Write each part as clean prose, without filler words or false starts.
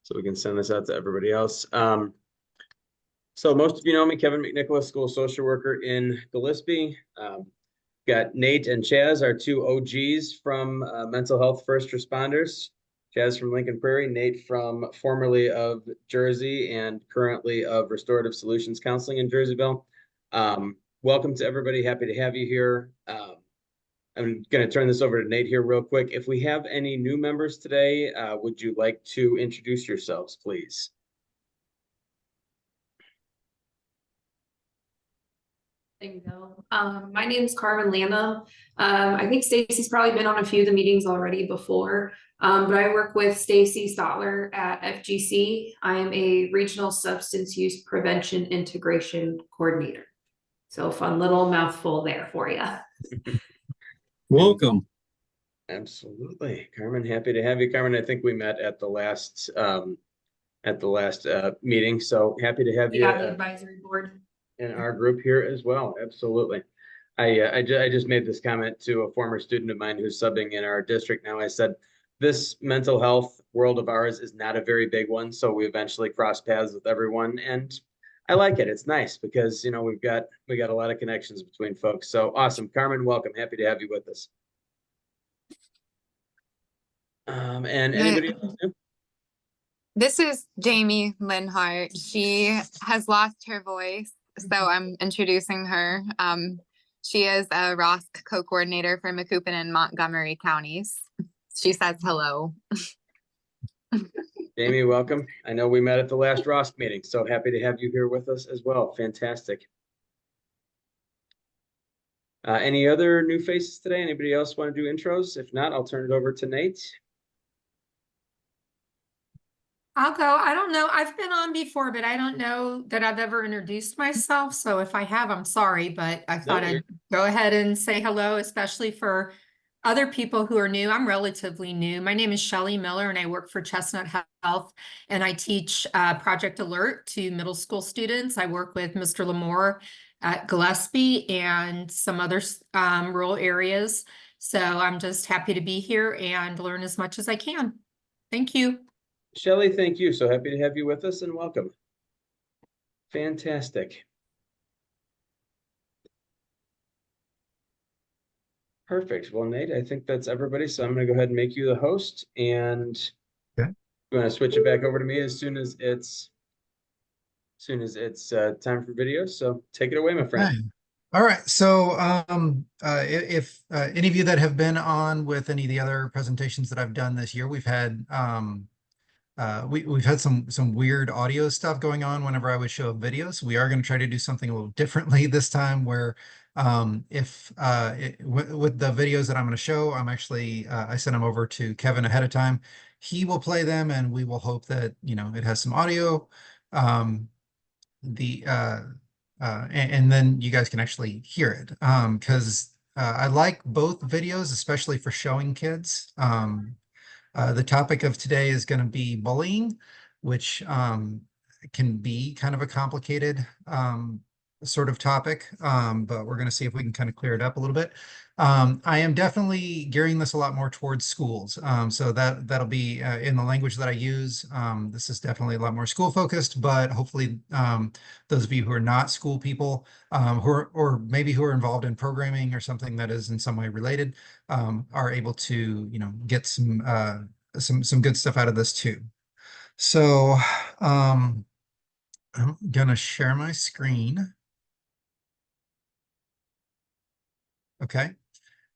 so we can send this out to everybody else. So most of you know me, Kevin McNicholas, school social worker in Gillespie. Got Nate and Chaz, our two OGs from mental health first responders. Chaz from Lincoln Prairie, Nate from formerly of Jersey and currently of Restorative Solutions Counseling in Jerseyville. Welcome to everybody. Happy to have you here. I'm going to turn this over to Nate here real quick. If we have any new members today, would you like to introduce yourselves, please? There you go. My name is Carmen Lana. I think Stacy's probably been on a few of the meetings already before, but I work with Stacy Stotler at FGC. I am a Regional Substance Use Prevention Integration Coordinator. So fun little mouthful there for you. Welcome. Absolutely. Carmen, happy to have you. Carmen, I think we met at the last meeting, so happy to have you. Yeah, the advisory board. In our group here as well. Absolutely. I just made this comment to a former student of mine who's subbing in our district now. I said, this mental health world of ours is not a very big one, so we eventually cross paths with everyone, and I like it. It's nice because, you know, we got a lot of connections between folks. So awesome. Carmen, welcome. Happy to have you with us. And anybody else? This is Jamie Linhart. She has lost her voice, so I'm introducing her. She is a ROSC co-coordinator for Macoupin and Montgomery counties. She says hello. Jamie, welcome. I know we met at the last ROSC meeting, so happy to have you here with us as well. Fantastic. Any other new faces today? Anybody else want to do intros? If not, I'll turn it over to Nate. I'll go. I don't know. I've been on before, but I don't know that I've ever introduced myself. So if I have, I'm sorry, but I thought I'd go ahead and say hello, especially for other people who are new. I'm relatively new. My name is Shelley Miller and I work for Chestnut Health and I teach Project Alert to middle school students. I work with Mr. Lamore at Gillespie and some other rural areas. So I'm just happy to be here and learn as much as I can. Thank you. Shelley, thank you. So happy to have you with us and welcome. Fantastic. Perfect. Well, Nate, I think that's everybody. So I'm going to go ahead and make you the host, and Okay. You want to switch it back over to me as soon as it's time for video. So take it away, my friend. Okay. All right. So if any of you that have been on with any of the other presentations that I've done this year, we've had we've had some weird audio stuff going on whenever I would show videos. We are going to try to do something a little differently this time, where with the videos that I'm going to show, I'm actually I sent them over to Kevin ahead of time. He will play them, and we will hope that, you know, it has some audio. And then you guys can actually hear it, because I like both videos, especially for showing kids. The topic of today is going to be bullying, which can be kind of a complicated sort of topic, but we're going to see if we can kind of clear it up a little bit. I am definitely gearing this a lot more towards schools, so that'll be in the language that I use. This is definitely a lot more school focused, but hopefully those of you who are not school people, or maybe who are involved in programming or something that is in some way related, are able to, you know, get some good stuff out of this too. So I'm gonna share my screen. Okay.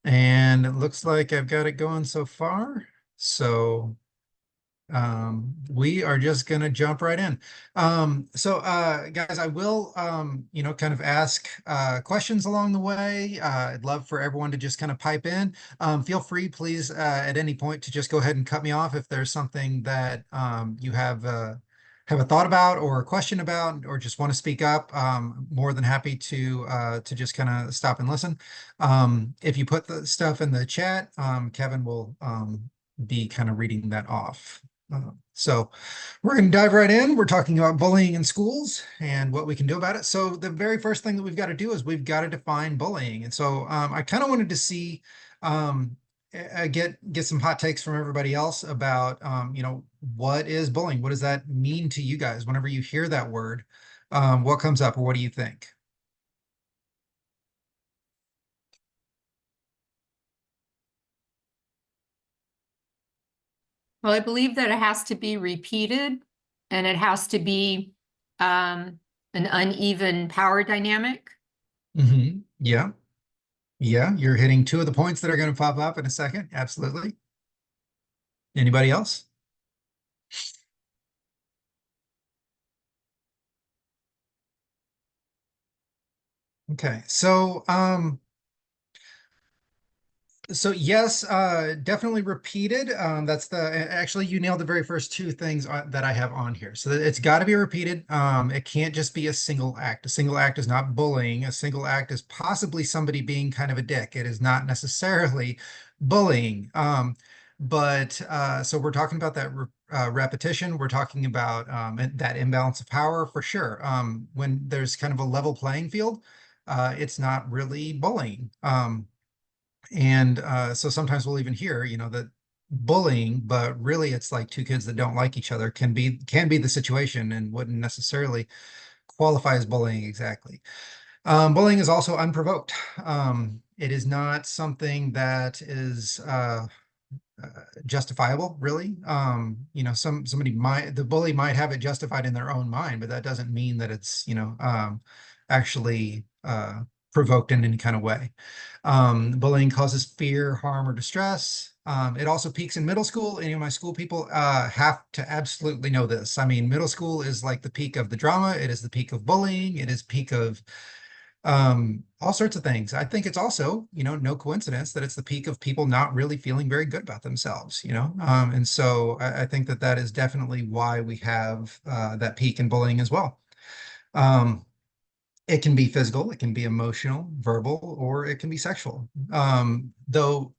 And it looks like I've got it going so far. So we are just going to jump right in. Guys, I will, you know, kind of ask questions along the way. I'd love for everyone to just kind of pipe in. Feel free, please, at any point to just go ahead and cut me off if there's something that you have a thought about or a question about, or just want to speak up. More than happy to just kind of stop and listen. If you put the stuff in the chat, Kevin will be kind of reading that off. So we're going to dive right in. We're talking about bullying in schools and what we can do about it. So the very first thing that we've got to do is we've got to define bullying. And so I kind of wanted to see get some hot takes from everybody else about, what is bullying? What does that mean to you guys? Whenever you hear that word, what comes up, or what do you think? Well, I believe that it has to be repeated and it has to be an uneven power dynamic. Yeah. Yeah, you're hitting two of the points that are going to pop up in a second. Absolutely. Anybody else? Okay, so yes, definitely repeated. Actually, you nailed the very first two things that I have on here. So it's got to be repeated. It can't just be a single act. A single act is not bullying. A single act is possibly somebody being kind of a dick. It is not necessarily bullying. So we're talking about that repetition. We're talking about that imbalance of power for sure. When there's kind of a level playing field, it's not really bullying. So sometimes we'll even hear, that bullying, but really it's like two kids that don't like each other can be the situation and wouldn't necessarily qualify as bullying exactly. Bullying is also unprovoked. It is not something that is justifiable, really. The bully might have it justified in their own mind, but that doesn't mean that it's, actually provoked in any kind of way. Bullying causes fear, harm, or distress. It also peaks in middle school. Any of my school people have to absolutely know this. I mean, middle school is like the peak of the drama. It is the peak of bullying. It is peak of all sorts of things. I think it's also, no coincidence that it's the peak of people not really feeling very good about themselves, and so I think that is definitely why we have that peak in bullying as well. It can be physical, it can be emotional, verbal, or it can be sexual. Though,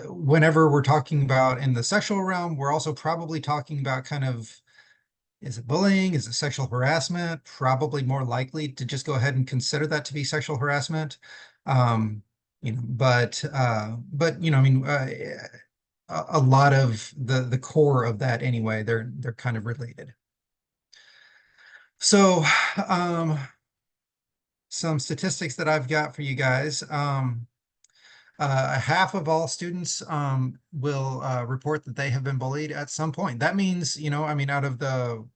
whenever we're talking about in the sexual realm, we're also probably talking about kind of, is it bullying? Is it sexual harassment? Probably more likely to just go ahead and consider that to be sexual harassment. I mean, a lot of the core of that anyway, they're kind of related. So, some statistics that I've got for you guys. Half of all students will report that they have been bullied at some point. That means, I mean, out of the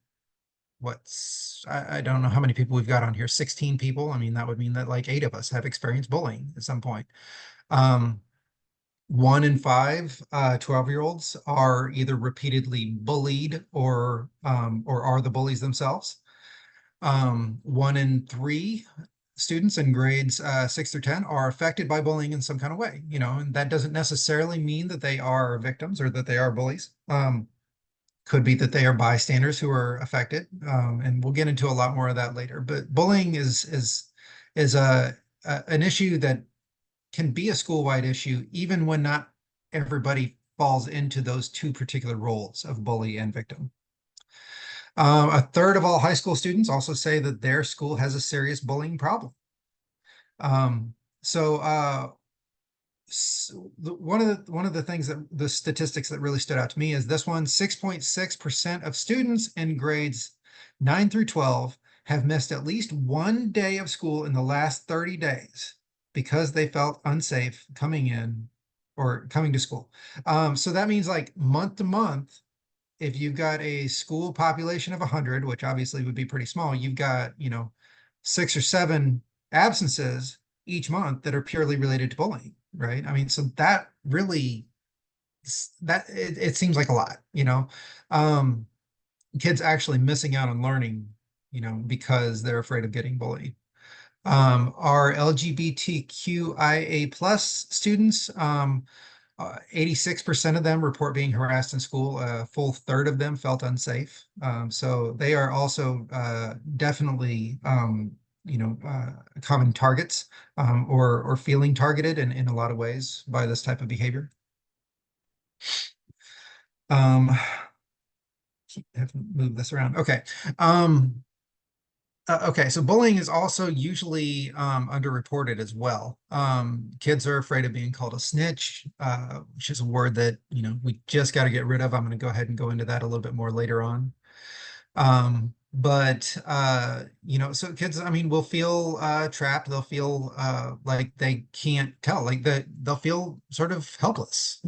I don't know how many people we've got on here, 16 people. I mean, that would mean that like 8 of us have experienced bullying at some point. 1 in 5 12-year-olds are either repeatedly bullied or are the bullies themselves. 1 in 3 students in grades 6 through 10 are affected by bullying in some kind of way, and that doesn't necessarily mean that they are victims or that they are bullies. Could be that they are bystanders who are affected, and we'll get into a lot more of that later. But bullying is an issue that can be a school-wide issue, even when not everybody falls into those two particular roles of bully and victim. A third of all high school students also say that their school has a serious bullying problem. One of the things that the statistics that really stood out to me is this one: 6.6% of students in grades 9 through 12 have missed at least one day of school in the last 30 days because they felt unsafe coming to school. So that means like month to month, if you've got a school population of 100, which obviously would be pretty small, you've got, 6 or 7 absences each month that are purely related to bullying, right? I mean, so that really, it seems like a lot, kids actually missing out on learning, because they're afraid of getting bullied. Our LGBTQIA plus students, 86% of them report being harassed in school. A full third of them felt unsafe. So they are also definitely, common targets, or feeling targeted in a lot of ways by this type of behavior. Have to move this around. Okay. Okay, so bullying is also usually underreported as well. Kids are afraid of being called a snitch, which is a word that, we just got to get rid of. I'm going to go ahead and go into that a little bit more later on. But so kids, I mean, will feel trapped. They'll feel like they can't tell, like they'll feel sort of helpless.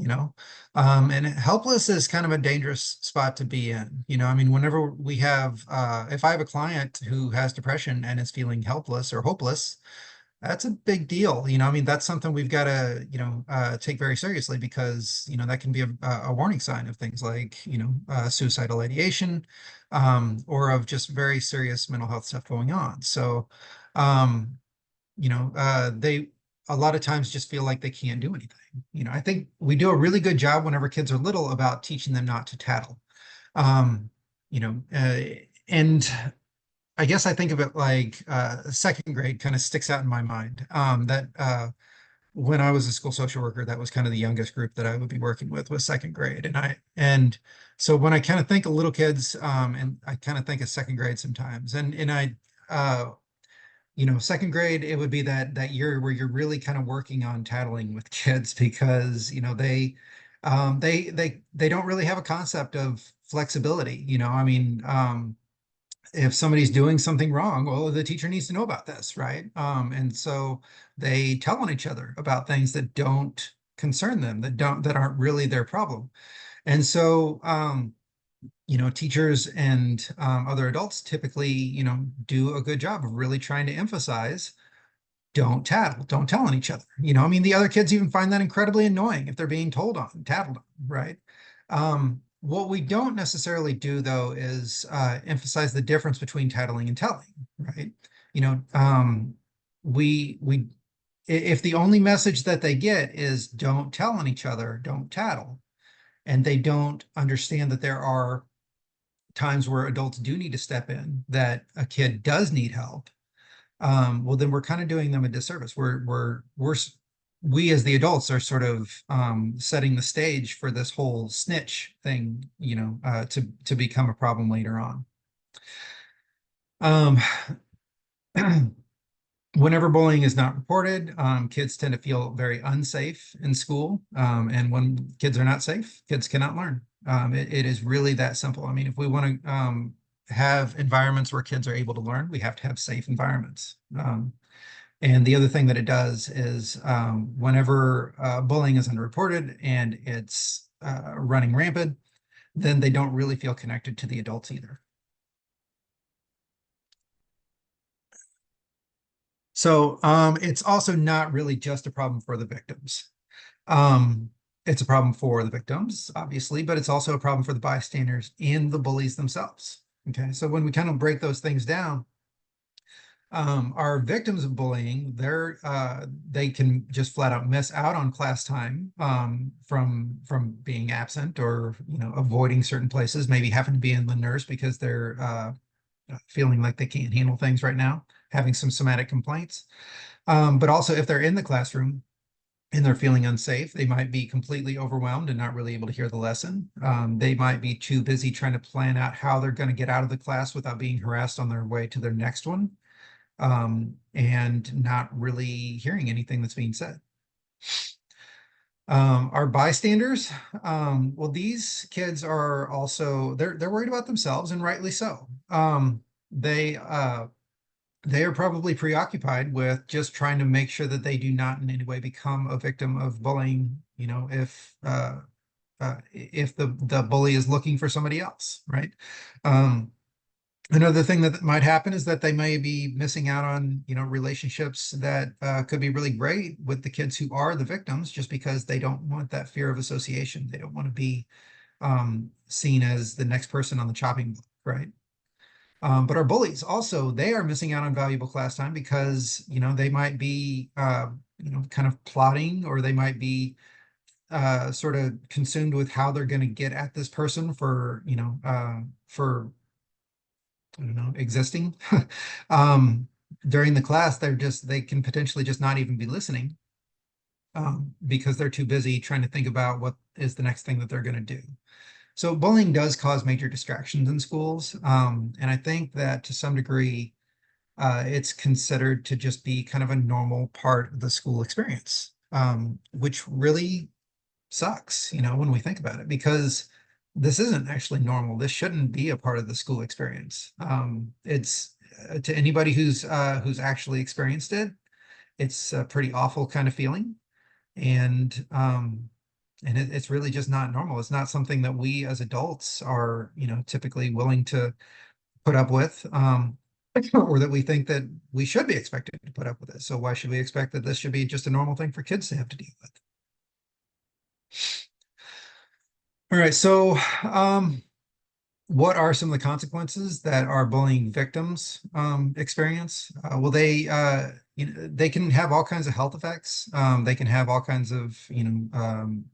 And helpless is kind of a dangerous spot to be in. I mean, whenever we have, if I have a client who has depression and is feeling helpless or hopeless, that's a big deal. I mean, that's something we've got to, take very seriously because, that can be a warning sign of things like, suicidal ideation, or of just very serious mental health stuff going on. So, they a lot of times just feel like they can't do anything. I think we do a really good job whenever kids are little about teaching them not to tattle. Um, and I guess I think of it like second grade kind of sticks out in my mind. That when I was a school social worker, that was kind of the youngest group that I would be working with was second grade. And so when I kind of think of little kids, and I kind of think of second grade sometimes, and I second grade, it would be that year where you're really kind of working on tattling with kids because they don't really have a concept of flexibility. I mean, if somebody's doing something wrong, well, the teacher needs to know about this, right? And so they tell on each other about things that don't concern them, that aren't really their problem. And so teachers and other adults typically, do a good job of really trying to emphasize don't tattle, don't tell on each other. I mean, the other kids even find that incredibly annoying if they're being tattled on, right? What we don't necessarily do though is emphasize the difference between tattling and telling, right? We if the only message that they get is don't tell on each other, don't tattle, and they don't understand that there are times where adults do need to step in, that a kid does need help, well, then we're kind of doing them a disservice. We as the adults are sort of setting the stage for this whole snitch thing, to become a problem later on. Whenever bullying is not reported, kids tend to feel very unsafe in school. And when kids are not safe, kids cannot learn. It is really that simple. I mean, if we want to have environments where kids are able to learn, we have to have safe environments. And the other thing that it does is whenever bullying is underreported and it's running rampant, then they don't really feel connected to the adults either. So it's also not really just a problem for the victims. It's a problem for the victims, obviously, but it's also a problem for the bystanders and the bullies themselves. Okay, so when we kind of break those things down, our victims of bullying, they can just flat out miss out on class time from being absent or avoiding certain places, maybe having to be in the nurse because they're feeling like they can't handle things right now, having some somatic complaints. But also if they're in the classroom and they're feeling unsafe, they might be completely overwhelmed and not really able to hear the lesson. They might be too busy trying to plan out how they're going to get out of the class without being harassed on their way to their next one, and not really hearing anything that's being said. Our bystanders, well, these kids are also, they're worried about themselves, and rightly so. They are probably preoccupied with just trying to make sure that they do not in any way become a victim of bullying, if the bully is looking for somebody else, right? Another thing that might happen is that they may be missing out on, relationships that could be really great with the kids who are the victims, just because they don't want that fear of association. They don't want to be seen as the next person on the chopping block, right? But our bullies also, they are missing out on valuable class time because, they might be, kind of plotting, or they might be sort of consumed with how they're going to get at this person for, I don't know, existing. During the class, they can potentially just not even be listening because they're too busy trying to think about what is the next thing that they're going to do. So bullying does cause major distractions in schools. And I think that to some degree, it's considered to just be kind of a normal part of the school experience, which really sucks, when we think about it, because this isn't actually normal. This shouldn't be a part of the school experience. It's to anybody who's actually experienced it, it's a pretty awful kind of feeling, and it's really just not normal. It's not something that we as adults are, typically willing to put up with, or that we think that we should be expected to put up with it. So why should we expect that this should be just a normal thing for kids to have to deal with? All right, so what are some of the consequences that our bullying victims experience? Well, they can have all kinds of health effects. They can have all kinds of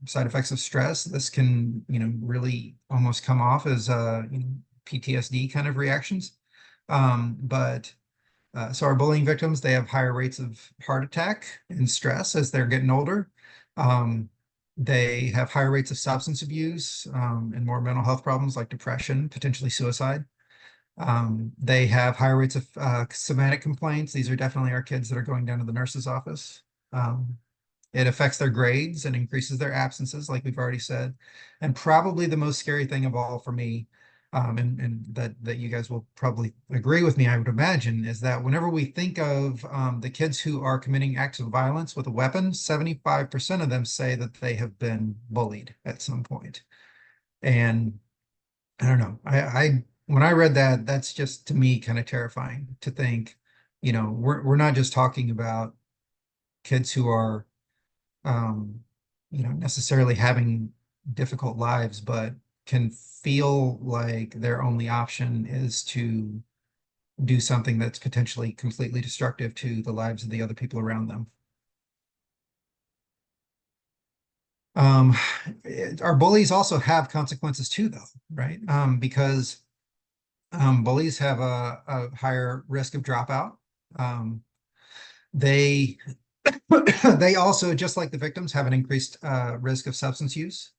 side effects of stress. This can really almost come off as PTSD kind of reactions. But so our bullying victims, they have higher rates of heart attack and stress as they're getting older. They have higher rates of substance abuse and more mental health problems like depression, potentially suicide. They have higher rates of somatic complaints. These are definitely our kids that are going down to the nurse's office. It affects their grades and increases their absences, like we've already said. And probably the most scary thing of all for me, and that you guys will probably agree with me, I would imagine, is that whenever we think of the kids who are committing acts of violence with a weapon, 75% of them say that they have been bullied at some point. And I don't know, I when I read that, that's just to me kind of terrifying to think, we're not just talking about kids who are necessarily having difficult lives, but can feel like their only option is to do something that's potentially completely destructive to the lives of the other people around them. Our bullies also have consequences too, though, right? Because bullies have a higher risk of dropout. They they also, just like the victims, have an increased risk of substance use.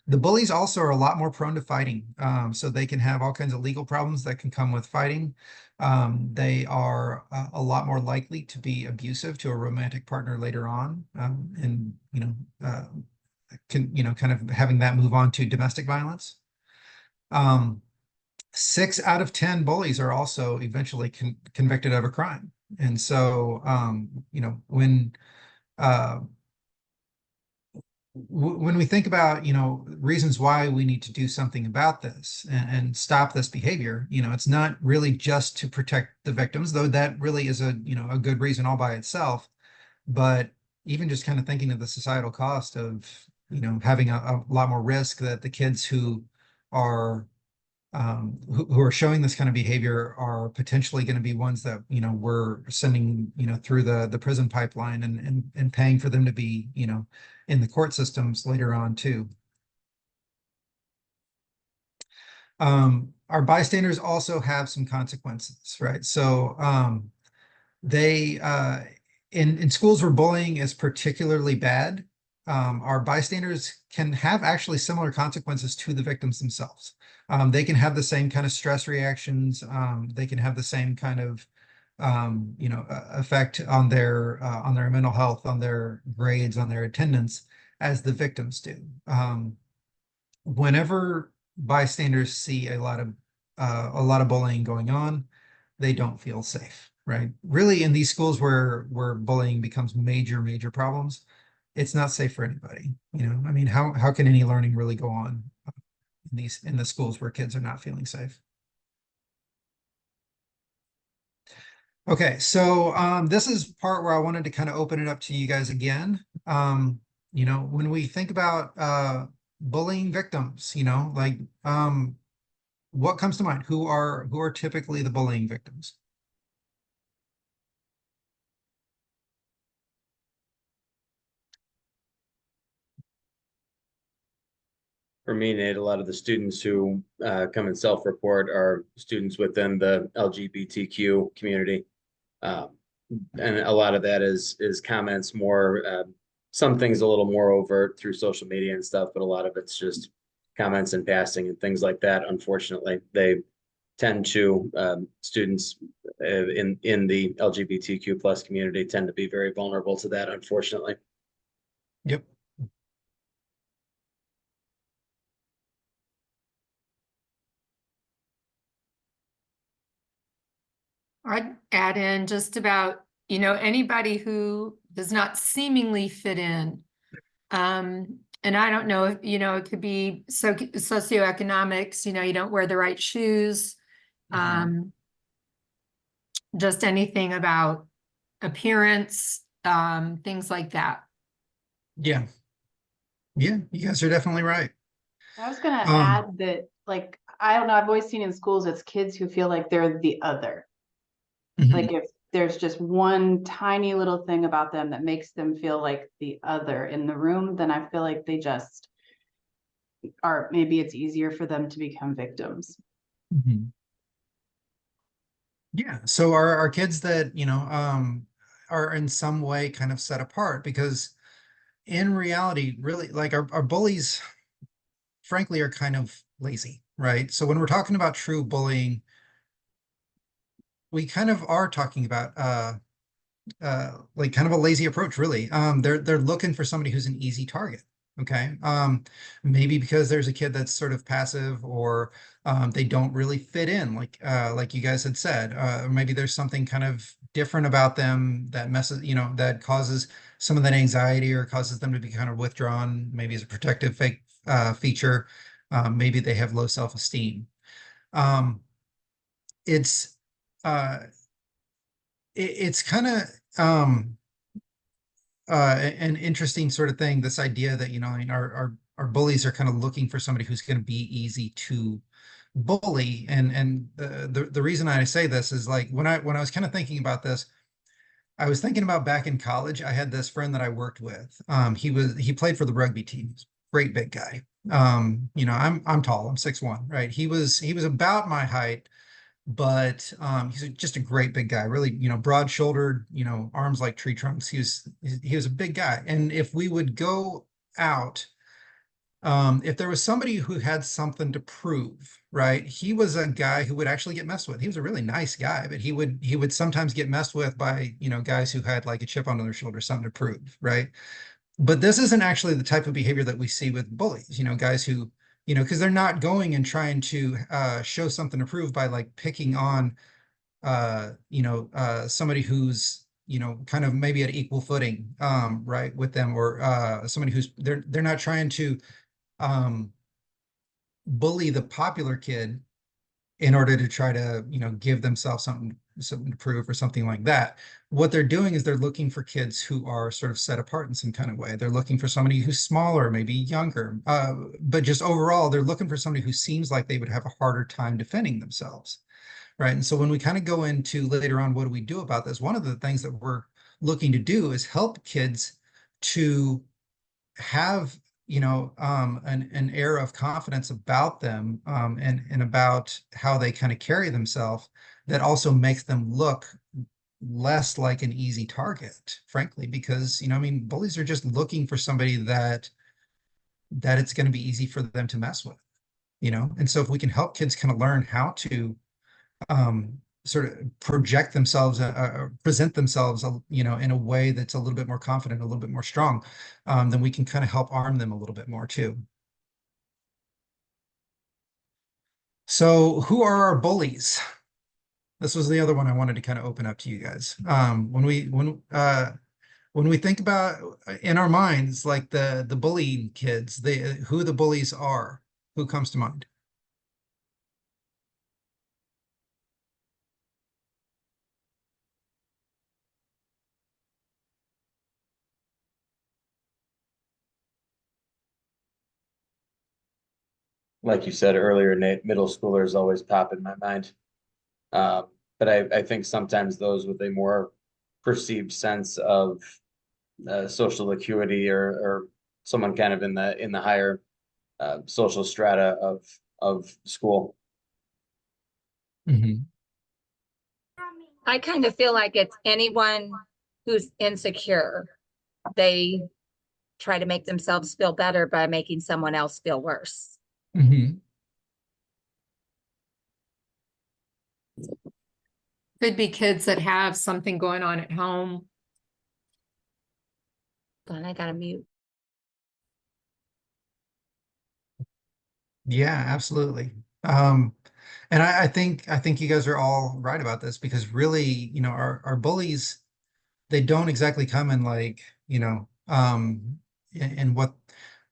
The bullies also are a lot more prone to fighting. So they can have all kinds of legal problems that can come with fighting. They are a lot more likely to be abusive to a romantic partner later on, and kind of having that move on to domestic violence. 6 out of 10 bullies are also eventually convicted of a crime. And so, when we think about, reasons why we need to do something about this and stop this behavior, it's not really just to protect the victims, though that really is a good reason all by itself. But even just kind of thinking of the societal cost of, having a lot more risk that the kids who are who are showing this kind of behavior are potentially going to be ones that we're sending through the prison pipeline and paying for them to be in the court systems later on too. Our bystanders also have some consequences, right? So they in schools where bullying is particularly bad, our bystanders can have actually similar consequences to the victims themselves. They can have the same kind of stress reactions. They can have the same kind of effect on their mental health, on their grades, on their attendance as the victims do. Whenever bystanders see a lot of bullying going on, they don't feel safe, right? Really, in these schools where bullying becomes major problems, it's not safe for anybody. I mean, how can any learning really go on in the schools where kids are not feeling safe? Okay, so this is part where I wanted to kind of open it up to you guys again. When we think about bullying victims, like what comes to mind? Who are typically the bullying victims? For me, Nate, a lot of the students who come and self-report are students within the LGBTQ community. And a lot of that is comments more, some things a little more overt through social media and stuff, but a lot of it's just comments in passing and things like that. Unfortunately, they tend to, students in the LGBTQ plus community tend to be very vulnerable to that, unfortunately. Yep. I'd add in just about, anybody who does not seemingly fit in. And I don't know if, it could be socioeconomics, you don't wear the right shoes. Just anything about appearance, things like that. Yeah. Yeah, you guys are definitely right. I was gonna Um, add that, like, I don't know, I've always seen in schools, it's kids who feel like they're the other. mhm, Like if there's just one tiny little thing about them that makes them feel like the other in the room, then I feel like they just are, maybe it's easier for them to become victims. mhm. Yeah, so our kids that, are in some way kind of set apart because in reality, really, like our bullies, frankly, are kind of lazy, right? So when we're talking about true bullying, we kind of are talking about like kind of a lazy approach, really. They're looking for somebody who's an easy target. Okay. Maybe because there's a kid that's sort of passive or they don't really fit in, like you guys had said. Or maybe there's something kind of different about them that messes, that causes some of that anxiety or causes them to be kind of withdrawn, maybe as a protective feature. Maybe they have low self-esteem. Um, it's uh it's kind of an interesting sort of thing, this idea that, I mean, our bullies are kind of looking for somebody who's going to be easy to bully. And the reason I say this is like when I was kind of thinking about this, I was thinking about back in college. I had this friend that I worked with. He played for the rugby team. He's a great big guy. I'm tall. I'm 6'1", right? He was about my height, but he's just a great big guy, really, broad shouldered, arms like tree trunks. He was a big guy. And if we would go out, if there was somebody who had something to prove, right, he was a guy who would actually get messed with. He was a really nice guy, but he would sometimes get messed with by, guys who had like a chip on their shoulder, something to prove, right? But this isn't actually the type of behavior that we see with bullies, guys who, because they're not going and trying to show something to prove by like picking on, somebody who's, kind of maybe at equal footing, right, with them, or somebody who's, they're not trying to um, bully the popular kid in order to try to, give themselves something to prove or something like that. What they're doing is they're looking for kids who are sort of set apart in some kind of way. They're looking for somebody who's smaller, maybe younger, but just overall, they're looking for somebody who seems like they would have a harder time defending themselves, right? And so when we kind of go into later on, what do we do about this? One of the things that we're looking to do is help kids to have, an air of confidence about them, and about how they kind of carry themselves, that also makes them look less like an easy target, frankly, because, I mean, bullies are just looking for somebody that it's going to be easy for them to mess with, and so if we can help kids kind of learn how to sort of project themselves, present themselves, in a way that's a little bit more confident, a little bit more strong, then we can kind of help arm them a little bit more too. So who are our bullies? This was the other one I wanted to kind of open up to you guys. When we think about in our minds, like the bullying kids, who the bullies are, who comes to mind? Like you said earlier, Nate, middle schoolers always pop in my mind. But I think sometimes those with a more perceived sense of social acuity, or someone kind of in the higher social strata of school. Mhm. I kind of feel like it's anyone who's insecure. They try to make themselves feel better by making someone else feel worse. Mhm. Could be kids that have something going on at home. But I gotta mute. Yeah, absolutely. And I think you guys are all right about this because really, you know, our bullies, they don't exactly come in like, you know, in what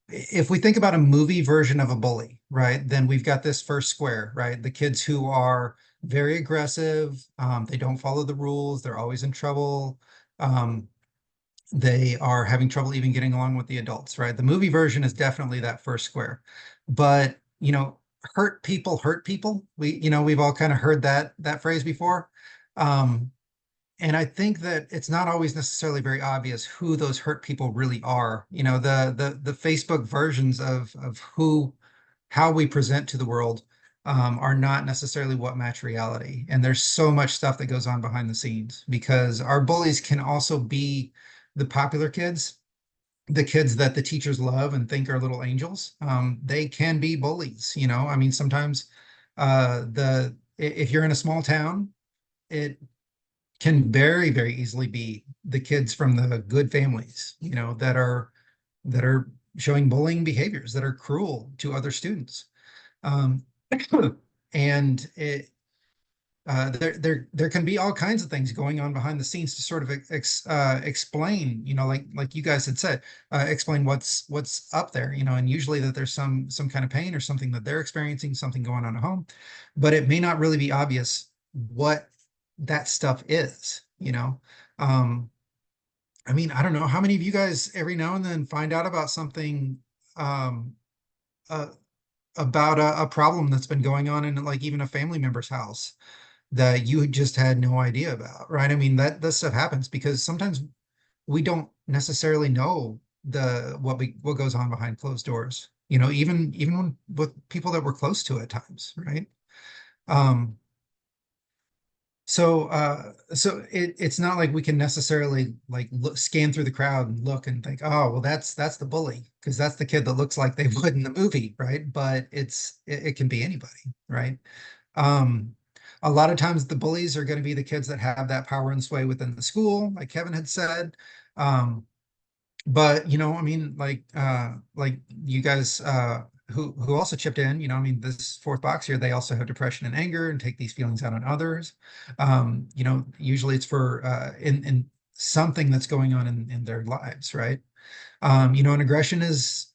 if we think about a movie version of a bully, right? Then we've got this first square, right? The kids who are very aggressive, they don't follow the rules, they're always in trouble. They are having trouble even getting along with the adults, right? The movie version is definitely that first square. But, you know, hurt people hurt people. You know, we've all kind of heard that phrase before. Um, and I think that it's not always necessarily very obvious who those hurt people really are. You know, the Facebook versions of how we present to the world are not necessarily what match reality. And there's so much stuff that goes on behind the scenes because our bullies can also be the popular kids, the kids that the teachers love and think are little angels. They can be bullies, you know. I mean, sometimes if you're in a small town, it can very easily be the kids from the good families, you know, that are showing bullying behaviors that are cruel to other students. Um, and there can be all kinds of things going on behind the scenes to sort of explain, you know, like you guys had said, explain what's up there, you know, and usually that there's some kind of pain or something that they're experiencing, something going on at home, but it may not really be obvious what that stuff is, you know. Um, I mean, I don't know how many of you guys every now and then find out about something um, uh, about a problem that's been going on in like even a family member's house that you just had no idea about, right? I mean, that stuff happens because sometimes we don't necessarily know what goes on behind closed doors, you know, even when with people that we're close to at times, right? Um, so it's not like we can necessarily like scan through the crowd and look and think, oh, well, that's the bully because that's the kid that looks like they would in the movie, right? But it can be anybody, right? Um, a lot of times the bullies are going to be the kids that have that power and sway within the school, like Kevin had said. But you know, I mean, like you guys who also chipped in, you know, I mean, this fourth box here, they also have depression and anger and take these feelings out on others. You know, usually it's for in something that's going on in their lives, right? You know, and aggression is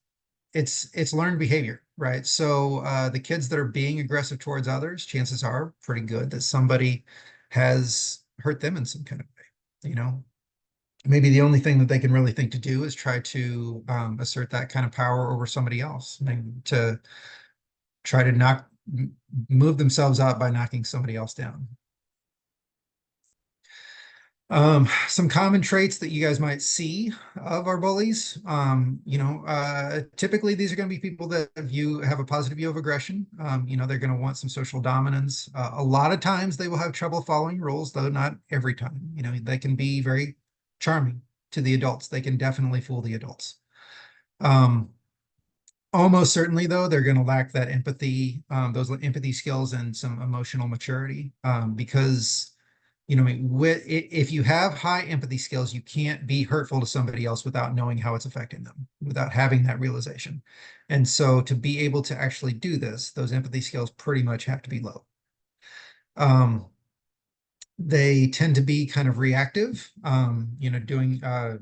it's learned behavior, right? So the kids that are being aggressive towards others, chances are pretty good that somebody has hurt them in some kind of way, you know. Maybe the only thing that they can really think to do is try to assert that kind of power over somebody else, and to try to move themselves out by knocking somebody else down. Some common traits that you guys might see of our bullies. You know, typically these are going to be people that have a positive view of aggression. You know, they're going to want some social dominance. A lot of times they will have trouble following rules, though not every time. You know, they can be very charming to the adults. They can definitely fool the adults. Almost certainly, though, they're going to lack that empathy, those empathy skills and some emotional maturity, because you know, if you have high empathy skills, you can't be hurtful to somebody else without knowing how it's affecting them, without having that realization. And so to be able to actually do this, those empathy skills pretty much have to be low. They tend to be kind of reactive, you know,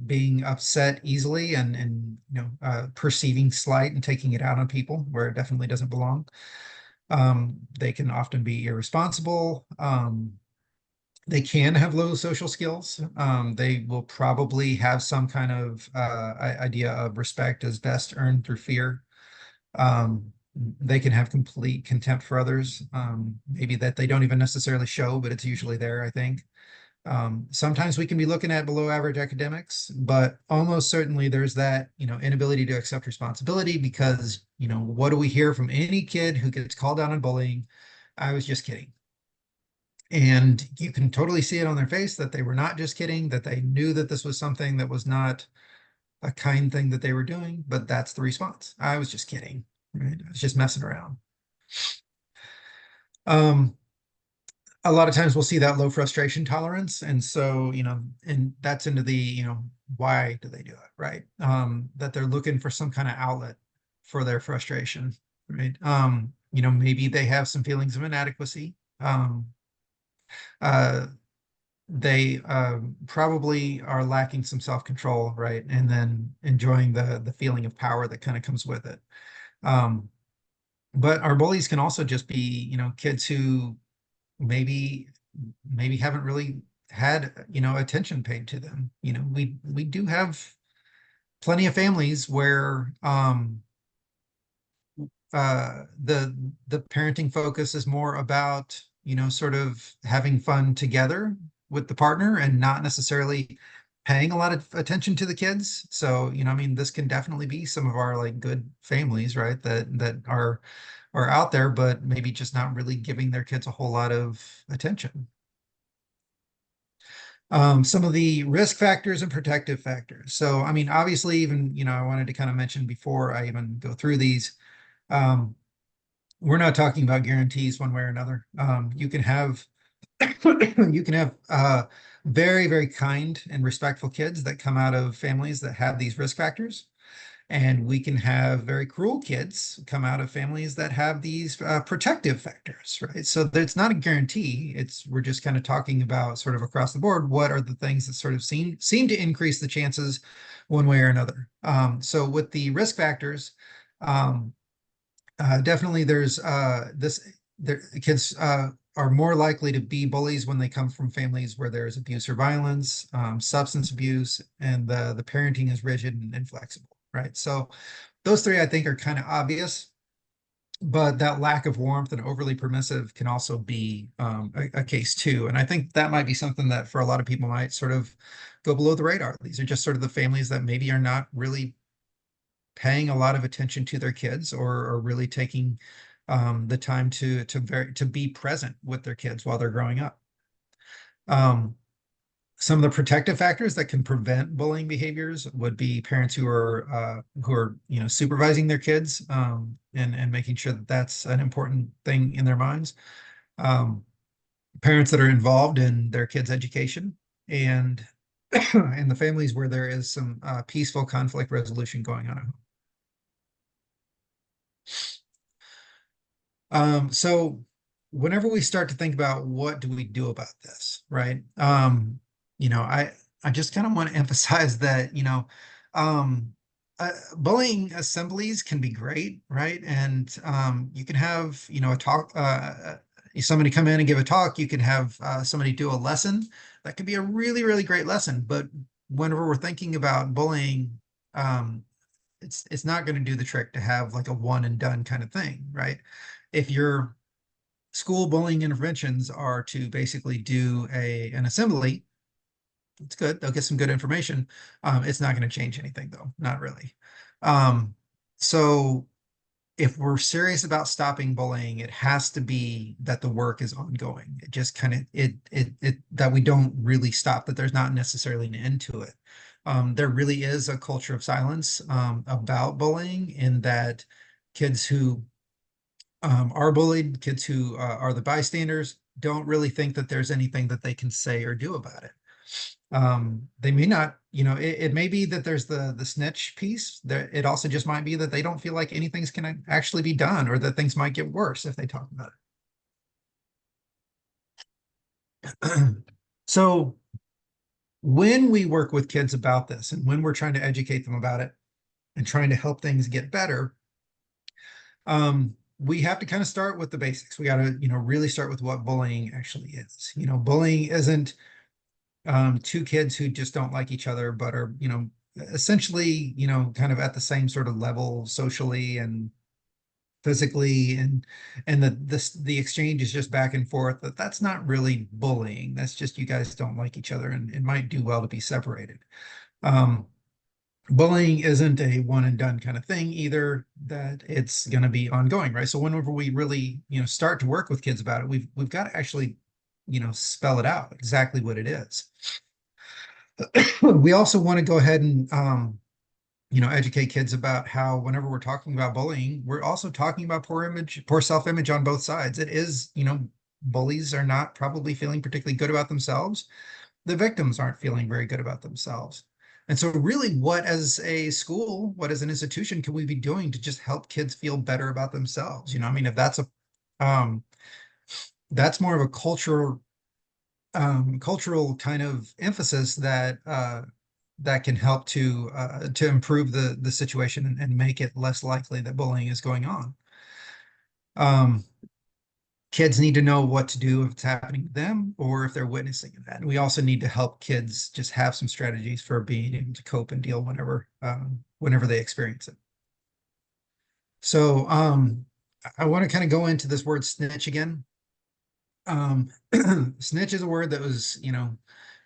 being upset easily and you know, perceiving slight and taking it out on people where it definitely doesn't belong. They can often be irresponsible. They can have low social skills. They will probably have some kind of idea of respect as best earned through fear. They can have complete contempt for others, maybe that they don't even necessarily show, but it's usually there, I think. Sometimes we can be looking at below average academics, but almost certainly there's that, you know, inability to accept responsibility because, you know, what do we hear from any kid who gets called out on bullying? I was just kidding. And you can totally see it on their face that they were not just kidding, that they knew that this was something that was not a kind thing that they were doing, but that's the response. I was just kidding, right? I was just messing around. Um, a lot of times we'll see that low frustration tolerance. And so, and that's into the, why do they do it, right? That they're looking for some kind of outlet for their frustration, right? Maybe they have some feelings of inadequacy. Uh, they probably are lacking some self-control, right? And then enjoying the feeling of power that kind of comes with it. But our bullies can also just be, kids who maybe haven't really had, attention paid to them. We do have plenty of families where the parenting focus is more about, sort of having fun together with the partner and not necessarily paying a lot of attention to the kids. So, I mean, this can definitely be some of our like good families, right? That are out there, but maybe just not really giving their kids a whole lot of attention. Some of the risk factors and protective factors. So, I mean, obviously, even, I wanted to kind of mention before I even go through these, we're not talking about guarantees one way or another. You can have very, very kind and respectful kids that come out of families that have these risk factors. And we can have very cruel kids come out of families that have these protective factors, right? So it's not a guarantee. We're just kind of talking about sort of across the board, what are the things that sort of seem to increase the chances one way or another. So with the risk factors, definitely there's kids are more likely to be bullies when they come from families where there's abuse or violence, substance abuse, and the parenting is rigid and inflexible, right? So those three I think are kind of obvious, but that lack of warmth and overly permissive can also be a case too. And I think that might be something that for a lot of people might sort of go below the radar. These are just sort of the families that maybe are not really paying a lot of attention to their kids or really taking the time to be present with their kids while they're growing up. Some of the protective factors that can prevent bullying behaviors would be parents who are supervising their kids and making sure that that's an important thing in their minds. Parents that are involved in their kids' education and in the families where there is some peaceful conflict resolution going on. So whenever we start to think about what do we do about this, right? I just kind of want to emphasize that, bullying assemblies can be great, right? And you can have, a talk, somebody come in and give a talk. You can have somebody do a lesson. That could be a really, really great lesson. But whenever we're thinking about bullying, it's not going to do the trick to have like a one and done kind of thing, right? If your school bullying interventions are to basically do an assembly, it's good. They'll get some good information. It's not going to change anything though, not really. So if we're serious about stopping bullying, it has to be that the work is ongoing. It just kind of that we don't really stop, that there's not necessarily an end to it. There really is a culture of silence about bullying, in that kids who are bullied, kids who are the bystanders, don't really think that there's anything that they can say or do about it. They may not, it may be that there's the snitch piece. It also just might be that they don't feel like anything's going to actually be done, or that things might get worse if they talk about it. So when we work with kids about this, and when we're trying to educate them about it and trying to help things get better, we have to kind of start with the basics. We got to, really start with what bullying actually is. Bullying isn't two kids who just don't like each other, but are, essentially, kind of at the same sort of level socially and physically, and the exchange is just back and forth. That's not really bullying. That's just you guys don't like each other, and it might do well to be separated. Bullying isn't a one and done kind of thing either, that it's going to be ongoing, right? So whenever we really, start to work with kids about it, we've got to actually, spell it out exactly what it is. We also want to go ahead and, educate kids about how whenever we're talking about bullying, we're also talking about poor self-image on both sides. It is, bullies are not probably feeling particularly good about themselves. The victims aren't feeling very good about themselves. And so really, what as a school, what as an institution can we be doing to just help kids feel better about themselves? You know, I mean, if that's more of a cultural kind of emphasis that that can help to improve the situation and make it less likely that bullying is going on. Kids need to know what to do if it's happening to them or if they're witnessing that. And we also need to help kids just have some strategies for being able to cope and deal whenever they experience it. So I want to kind of go into this word snitch again. Snitch is a word that was,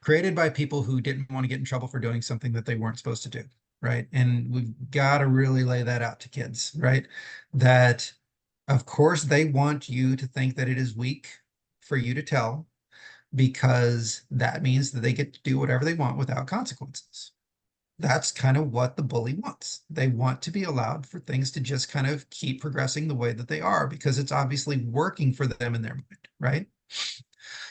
created by people who didn't want to get in trouble for doing something that they weren't supposed to do, right? And we've got to really lay that out to kids, right? That of course they want you to think that it is weak for you to tell, because that means that they get to do whatever they want without consequences. That's kind of what the bully wants. They want to be allowed for things to just kind of keep progressing the way that they are, because it's obviously working for them in their mind, right?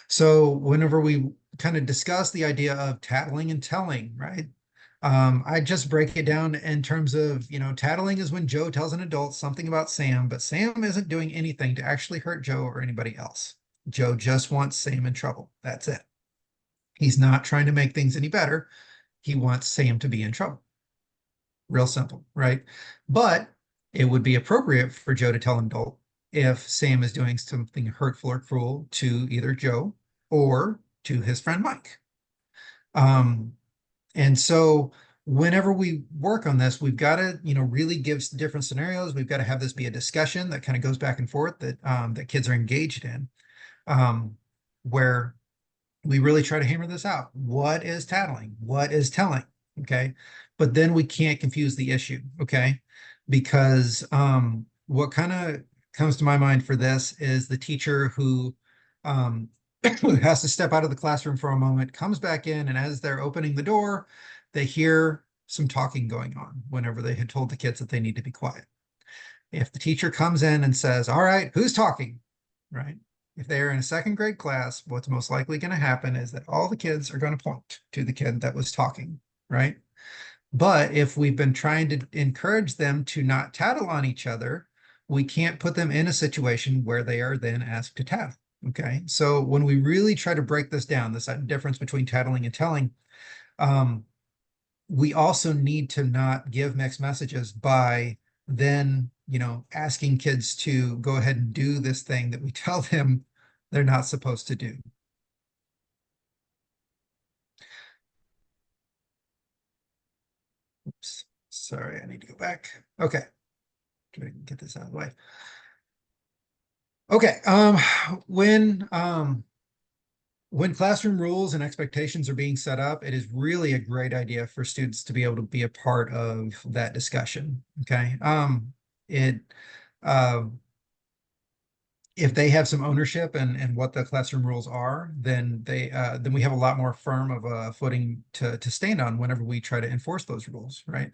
So whenever we kind of discuss the idea of tattling and telling, right? I just break it down in terms of, tattling is when Joe tells an adult something about Sam, but Sam isn't doing anything to actually hurt Joe or anybody else. Joe just wants Sam in trouble. That's it. He's not trying to make things any better. He wants Sam to be in trouble. Real simple, right? But it would be appropriate for Joe to tell an adult if Sam is doing something hurtful or cruel to either Joe or to his friend Mike. And so whenever we work on this, we've got to, really give different scenarios. We've got to have this be a discussion that kind of goes back and forth that that kids are engaged in, where we really try to hammer this out. What is tattling? What is telling? Okay. But then we can't confuse the issue. Okay. Because what kind of comes to my mind for this is the teacher who has to step out of the classroom for a moment, comes back in, and as they're opening the door, they hear some talking going on whenever they had told the kids that they need to be quiet. If the teacher comes in and says, all right, who's talking? Right? If they're in a second grade class, what's most likely going to happen is that all the kids are going to point to the kid that was talking, right? But if we've been trying to encourage them to not tattle on each other, we can't put them in a situation where they are then asked to tattle. Okay, so when we really try to break this down, this difference between tattling and telling, we also need to not give mixed messages by then, asking kids to go ahead and do this thing that we tell them they're not supposed to do. Oops, sorry, I need to go back. Okay, try to get this out of the way. Okay, when classroom rules and expectations are being set up, it is really a great idea for students to be able to be a part of that discussion. Okay, if they have some ownership and what the classroom rules are, then then we have a lot more firm of a footing to stand on whenever we try to enforce those rules, right?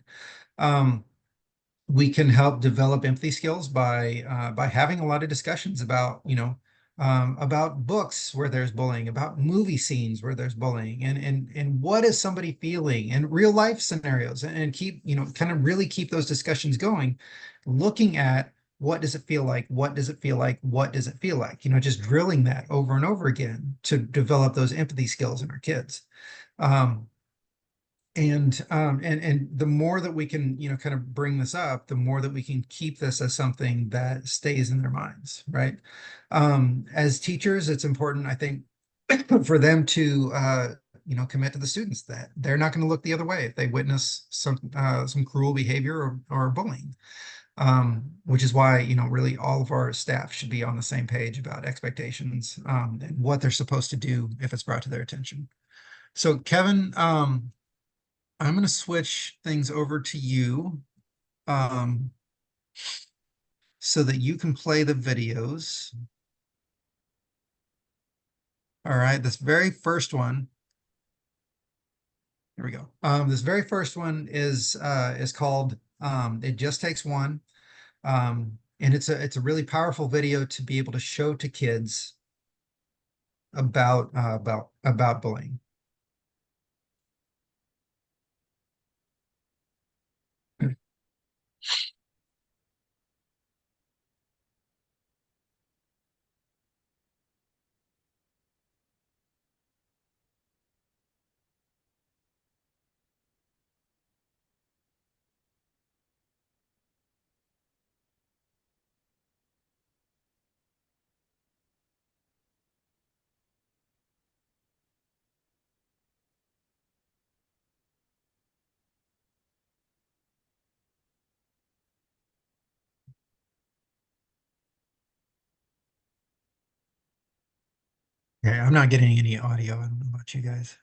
We can help develop empathy skills by having a lot of discussions about, about books where there's bullying, about movie scenes where there's bullying, and what is somebody feeling in real life scenarios, and keep, kind of really keep those discussions going, looking at what does it feel like? What does it feel like? What does it feel like? Just drilling that over and over again to develop those empathy skills in our kids. And the more that we can, kind of bring this up, the more that we can keep this as something that stays in their minds, right? As teachers, it's important, I think, for them to, commit to the students that they're not going to look the other way if they witness some cruel behavior or bullying. Which is why, really all of our staff should be on the same page about expectations, and what they're supposed to do if it's brought to their attention. So Kevin, I'm going to switch things over to you, so that you can play the videos. All right, this very first one. Here we go. This very first one is called "It Just Takes One," and it's a really powerful video to be able to show to kids about bullying. Okay, I'm not getting any audio. I don't know about you guys.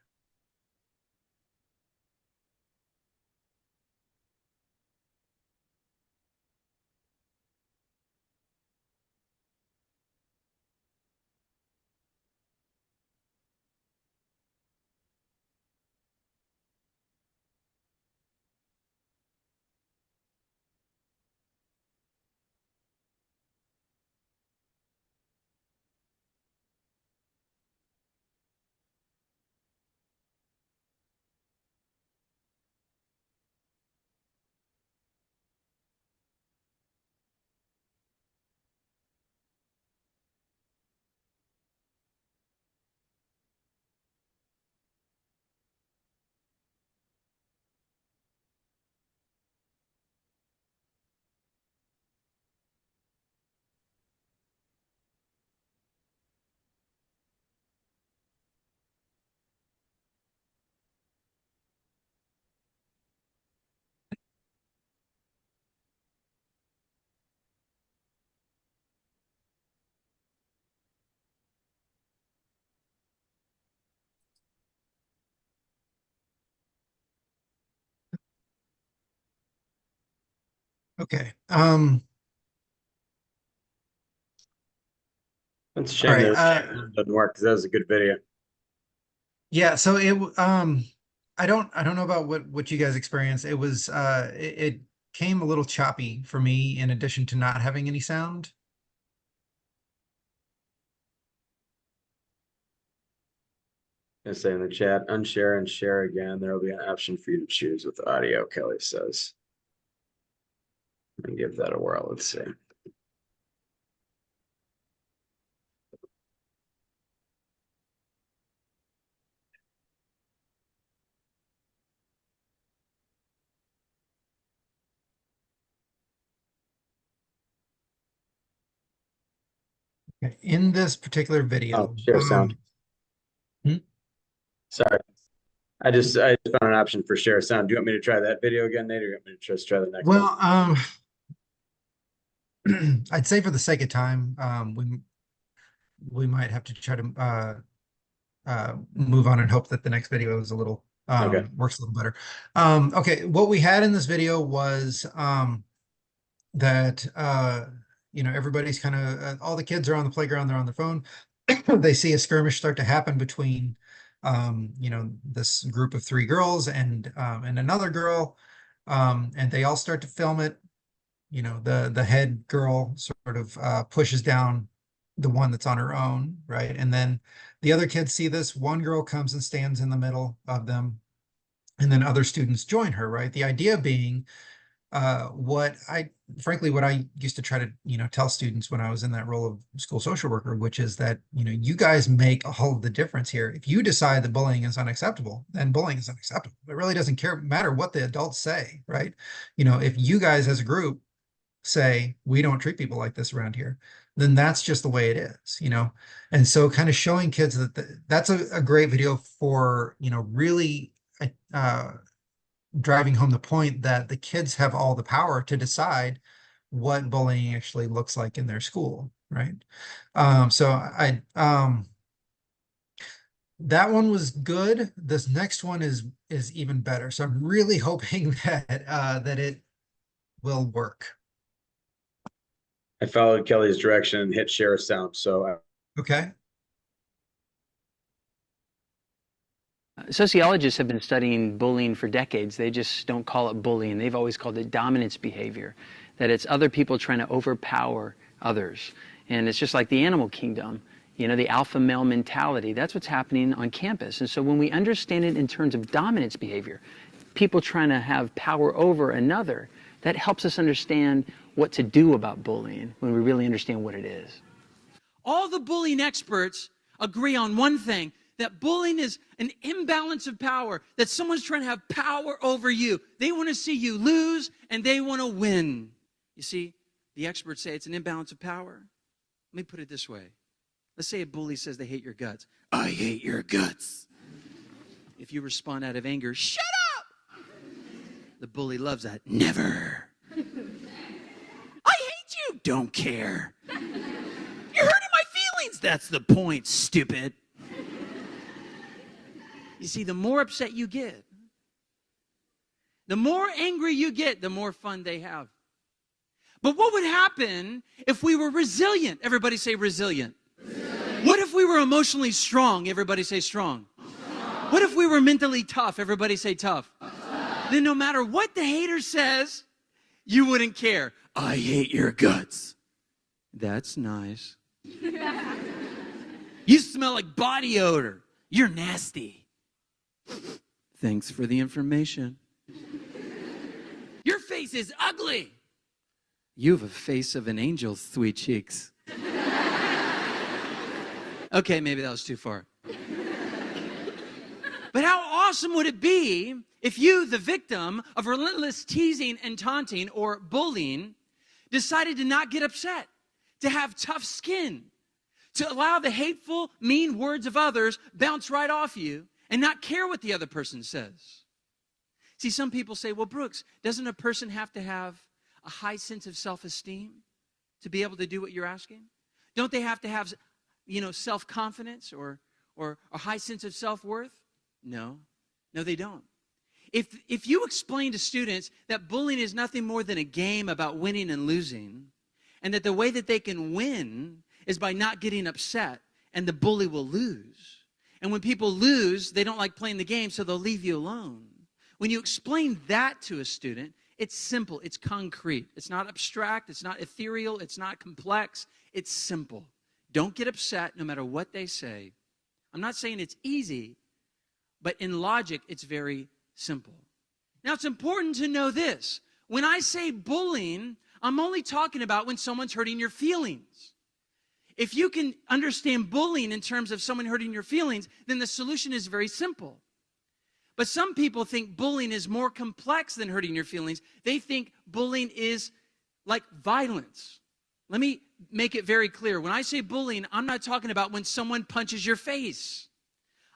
Okay. It's a All shame right. that doesn't work because that was a good video. Yeah, so I don't know about what you guys experienced. It came a little choppy for me in addition to not having any sound. I say in the chat, unshare and share again. There will be an option for you to choose with audio, Kelly says. And give that a whirl. Let's see. Okay, in this particular Oh, video, share sound. Hmm? Sorry. I just found an option for share sound. Do you want me to try that video again, Nate, or do you want me to just try the next one? well, I'd say for the sake of time, we might have to try to move on and hope that the next video is a little Okay. works a little better. Okay, what we had in this video was that everybody's kind of all the kids are on the playground, they're on their phone. They see a skirmish start to happen between this group of three girls and another girl, and they all start to film it. The head girl sort of pushes down the one that's on her own, right? And then the other kids see this. One girl comes and stands in the middle of them, and then other students join her, right? The idea being what I used to try to tell students when I was in that role of school social worker, which is that you guys make all of the difference here. If you decide that bullying is unacceptable, then bullying is unacceptable. It really doesn't matter what the adults say, right? If you guys as a group say we don't treat people like this around here, then that's just the way it is. And so kind of showing kids that that's a great video for really uh driving home the point that the kids have all the power to decide what bullying actually looks like in their school, right? So that one was good. This next one is even better. So I'm really hoping that it will work. I followed Kelly's direction and hit share sound. So Okay. Sociologists have been studying bullying for decades. They just don't call it bullying. They've always called it dominance behavior, that it's other people trying to overpower others. And it's just like the animal kingdom. You know, the alpha male mentality, that's what's happening on campus. And so when we understand it in terms of dominance behavior, people trying to have power over another, that helps us understand what to do about bullying when we really understand what it is. All the bullying experts agree on one thing, that bullying is an imbalance of power, that someone's trying to have power over you. They want to see you lose and they want to win. You see, the experts say it's an imbalance of power. Let me put it this way. Let's say a bully says they hate your guts. I hate your guts. If you respond out of anger, shut up! The bully loves that. Never. I hate you. Don't care. You're hurting my feelings. That's the point, stupid. You see, the more upset you get, the more angry you get, the more fun they have. But what would happen if we were resilient? Everybody say resilient. What if we were emotionally strong? Everybody say strong. What if we were mentally tough? Everybody say tough. Then no matter what the hater says, you wouldn't care. I hate your guts. That's nice. You smell like body odor. You're nasty. Thanks for the information. Your face is ugly. You have a face of an angel, sweet cheeks. Okay, maybe that was too far. But how awesome would it be if you, the victim of relentless teasing and taunting or bullying, decided to not get upset, to have tough skin, to allow the hateful, mean words of others bounce right off you and not care what the other person says? See, some people say, well, Brooks, doesn't a person have to have a high sense of self-esteem to be able to do what you're asking? Don't they have to have, self-confidence or a high sense of self-worth? No, they don't. If you explain to students that bullying is nothing more than a game about winning and losing, and that the way that they can win is by not getting upset, and the bully will lose. And when people lose, they don't like playing the game, so they'll leave you alone. When you explain that to a student, it's simple, it's concrete. It's not abstract, it's not ethereal, it's not complex, it's simple. Don't get upset no matter what they say. I'm not saying it's easy, but in logic, it's very simple. Now, it's important to know this. When I say bullying, I'm only talking about when someone's hurting your feelings. If you can understand bullying in terms of someone hurting your feelings, then the solution is very simple. But some people think bullying is more complex than hurting your feelings. They think bullying is like violence. Let me make it very clear. When I say bullying, I'm not talking about when someone punches your face.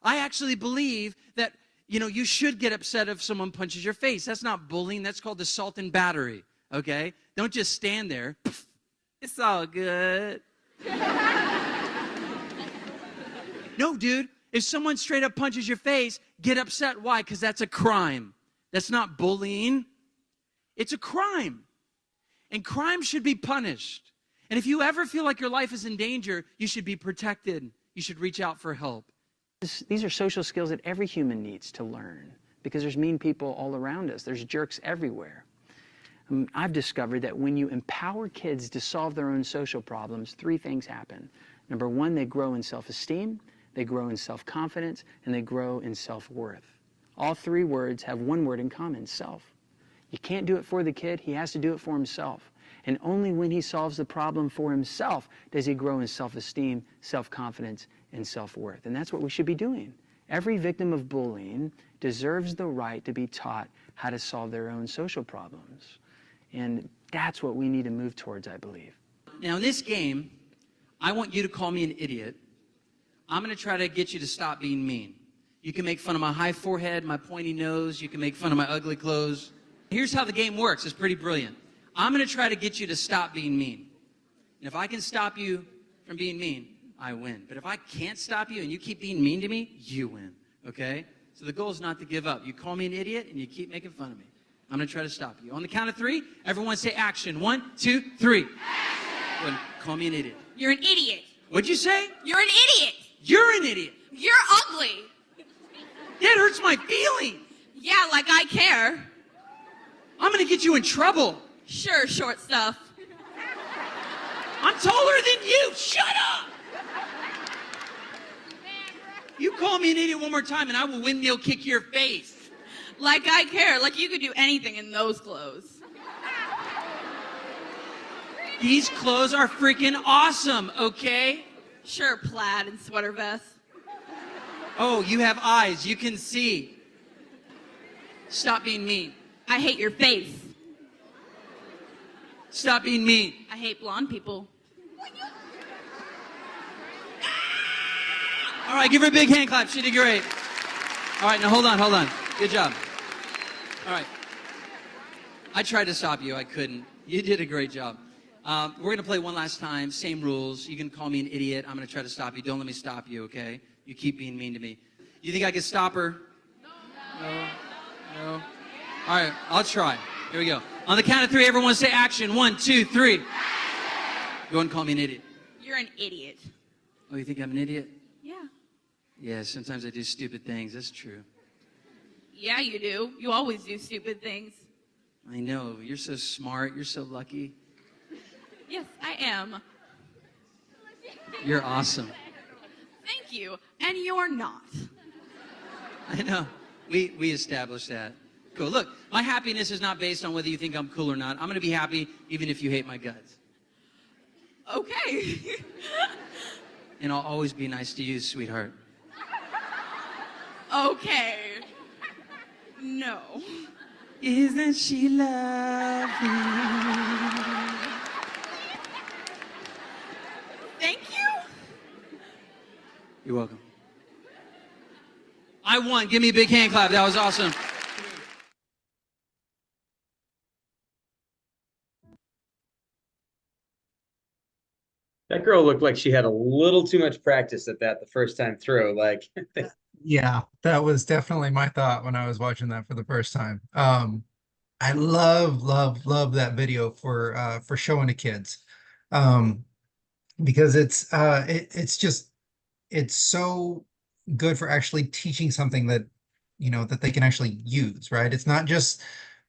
I actually believe that, you should get upset if someone punches your face. That's not bullying. That's called assault and battery, okay? Don't just stand there. It's all good. No, dude. If someone straight up punches your face, get upset. Why? Because that's a crime. That's not bullying. It's a crime. And crime should be punished. And if you ever feel like your life is in danger, you should be protected. You should reach out for help. These are social skills that every human needs to learn because there's mean people all around us. There's jerks everywhere. I've discovered that when you empower kids to solve their own social problems, 3 things happen. Number 1, they grow in self-esteem, they grow in self-confidence, and they grow in self-worth. All 3 words have one word in common, self. You can't do it for the kid, he has to do it for himself. And only when he solves the problem for himself does he grow in self-esteem, self-confidence, and self-worth. And that's what we should be doing. Every victim of bullying deserves the right to be taught how to solve their own social problems. And that's what we need to move towards, I believe. Now, in this game, I want you to call me an idiot. I'm going to try to get you to stop being mean. You can make fun of my high forehead, my pointy nose. You can make fun of my ugly clothes. Here's how the game works. It's pretty brilliant. I'm going to try to get you to stop being mean. And if I can stop you from being mean, I win. But if I can't stop you and you keep being mean to me, you win, okay? So the goal is not to give up. You call me an idiot and you keep making fun of me. I'm going to try to stop you. On the count of 3, everyone say action. 1, 2, 3. Action! Call me an idiot. You're an idiot. What'd you say? You're an idiot. You're an idiot. You're ugly. That hurts my feelings. Yeah, like I care. I'm going to get you in trouble. Sure, short stuff. I'm taller than you. Shut up. You call me an idiot one more time and I will windmill kick your face. Like I care. Like you could do anything in those clothes. These clothes are freaking awesome, okay? Sure, plaid and sweater vest. Oh, you have eyes. You can see. Stop being mean. I hate your face. Stop being mean. I hate blonde people. All right, give her a big hand clap. She did great. All right, now hold on. Good job. All right. I tried to stop you. I couldn't. You did a great job. We're going to play one last time. Same rules. You can call me an idiot. I'm going to try to stop you. Don't let me stop you, okay? You keep being mean to me. You think I can stop her? No. All right, I'll try. Here we go. On the count of 3, everyone say action. 1, 2, 3. Go and call me an idiot. You're an idiot. Oh, you think I'm an idiot? Yeah. Yeah, sometimes I do stupid things. That's true. Yeah, you do. You always do stupid things. I know. You're so smart. You're so lucky. Yes, I am. You're awesome. Thank you. And you're not. I know. We established that. Cool. Look, my happiness is not based on whether you think I'm cool or not. I'm going to be happy even if you hate my guts. Okay. And I'll always be nice to you, sweetheart. Okay. No. Isn't she lovely? Thank you. You're welcome. I won. Give me a big hand clap. That was awesome. That girl looked like she had a little too much practice at that the first time through. Like, Yeah, that was definitely my thought when I was watching that for the first time. I love that video for showing to kids. Um, because it's just it's so good for actually teaching something that that they can actually use, right? It's not just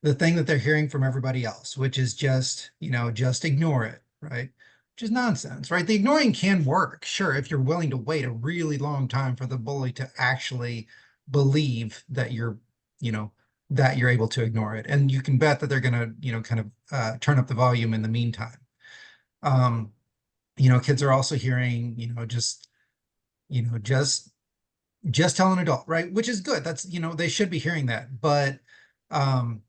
the thing that they're hearing from everybody else, which is just just ignore it, right? Which is nonsense, right? The ignoring can work, sure, if you're willing to wait a really long time for the bully to actually believe that you know that you're able to ignore it, and you can bet that they're gonna kind of turn up the volume in the meantime. um Kids are also hearing, you know, just just tell an adult, right? Which is good. That's, they should be hearing that. Um,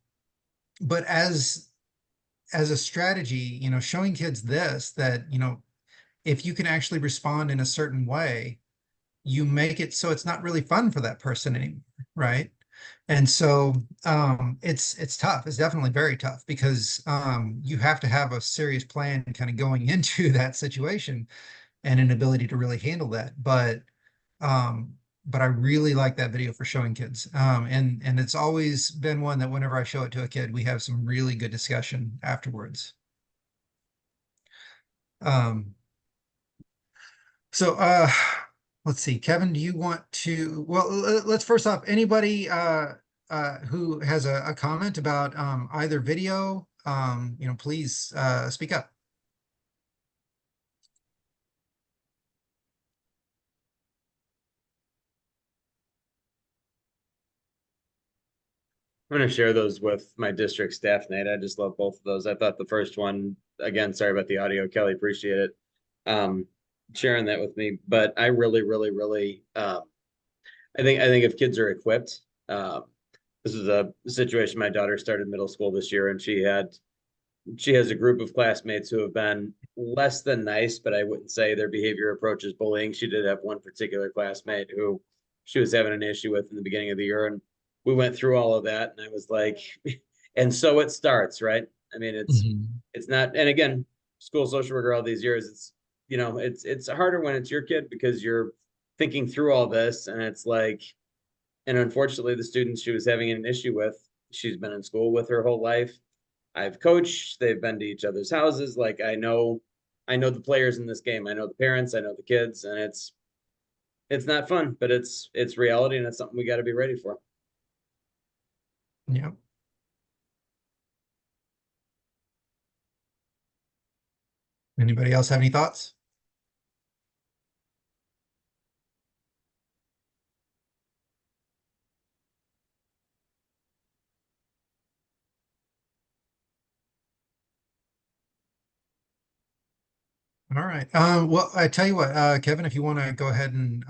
but as a strategy, showing kids this, that, if you can actually respond in a certain way, you make it so it's not really fun for that person anymore, right? And so it's tough. It's definitely very tough because you have to have a serious plan kind of going into that situation and an ability to really handle that. Um, but I really like that video for showing kids. And it's always been one that whenever I show it to a kid, we have some really good discussion afterwards. Um, so let's see, Kevin, do you want to, well, let's first off, anybody who has a comment about either video, please speak up. I'm going to share those with my district staff, Nate. I just love both of those. I thought the first one, again, sorry about the audio, Kelly, appreciate it. Sharing that with me, but I really, I think if kids are equipped, this is a situation. My daughter started middle school this year, and she has a group of classmates who have been less than nice, but I wouldn't say their behavior approaches bullying. She did have one particular classmate who she was having an issue with in the beginning of the year, and we went through all of that, and I was like, and so it starts, right? I mean, it's not, and again, school social worker all these years, it's harder when it's your kid because you're thinking through all this, and it's like, and unfortunately, the students she was having an issue with, she's been in school with her whole life. I've coached, they've been to each other's houses. Like I know the players in this game. I know the parents, I know the kids, and it's not fun, but it's reality, and it's something we got to be ready for. Yeah. Anybody else have any thoughts? All right. Well, I tell you what, Kevin, if you want to go ahead and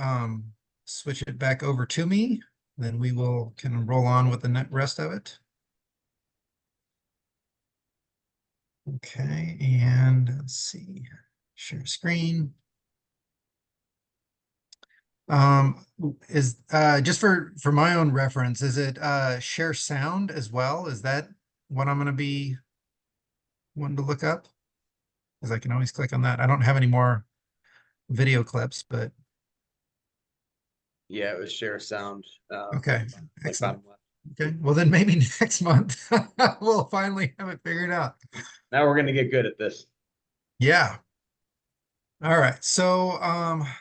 switch it back over to me, then we will kind of roll on with the rest of it. Okay, and let's see, share screen. Is just for my own reference, is it share sound as well? Is that what I'm going to be wanting to look up? Because I can always click on that. I don't have any more video clips, but Yeah, it was share sound. okay, Like excellent. bottom left. Okay, well then maybe next month we'll finally have it figured out. Now we're gonna get good at this. Yeah. All right. So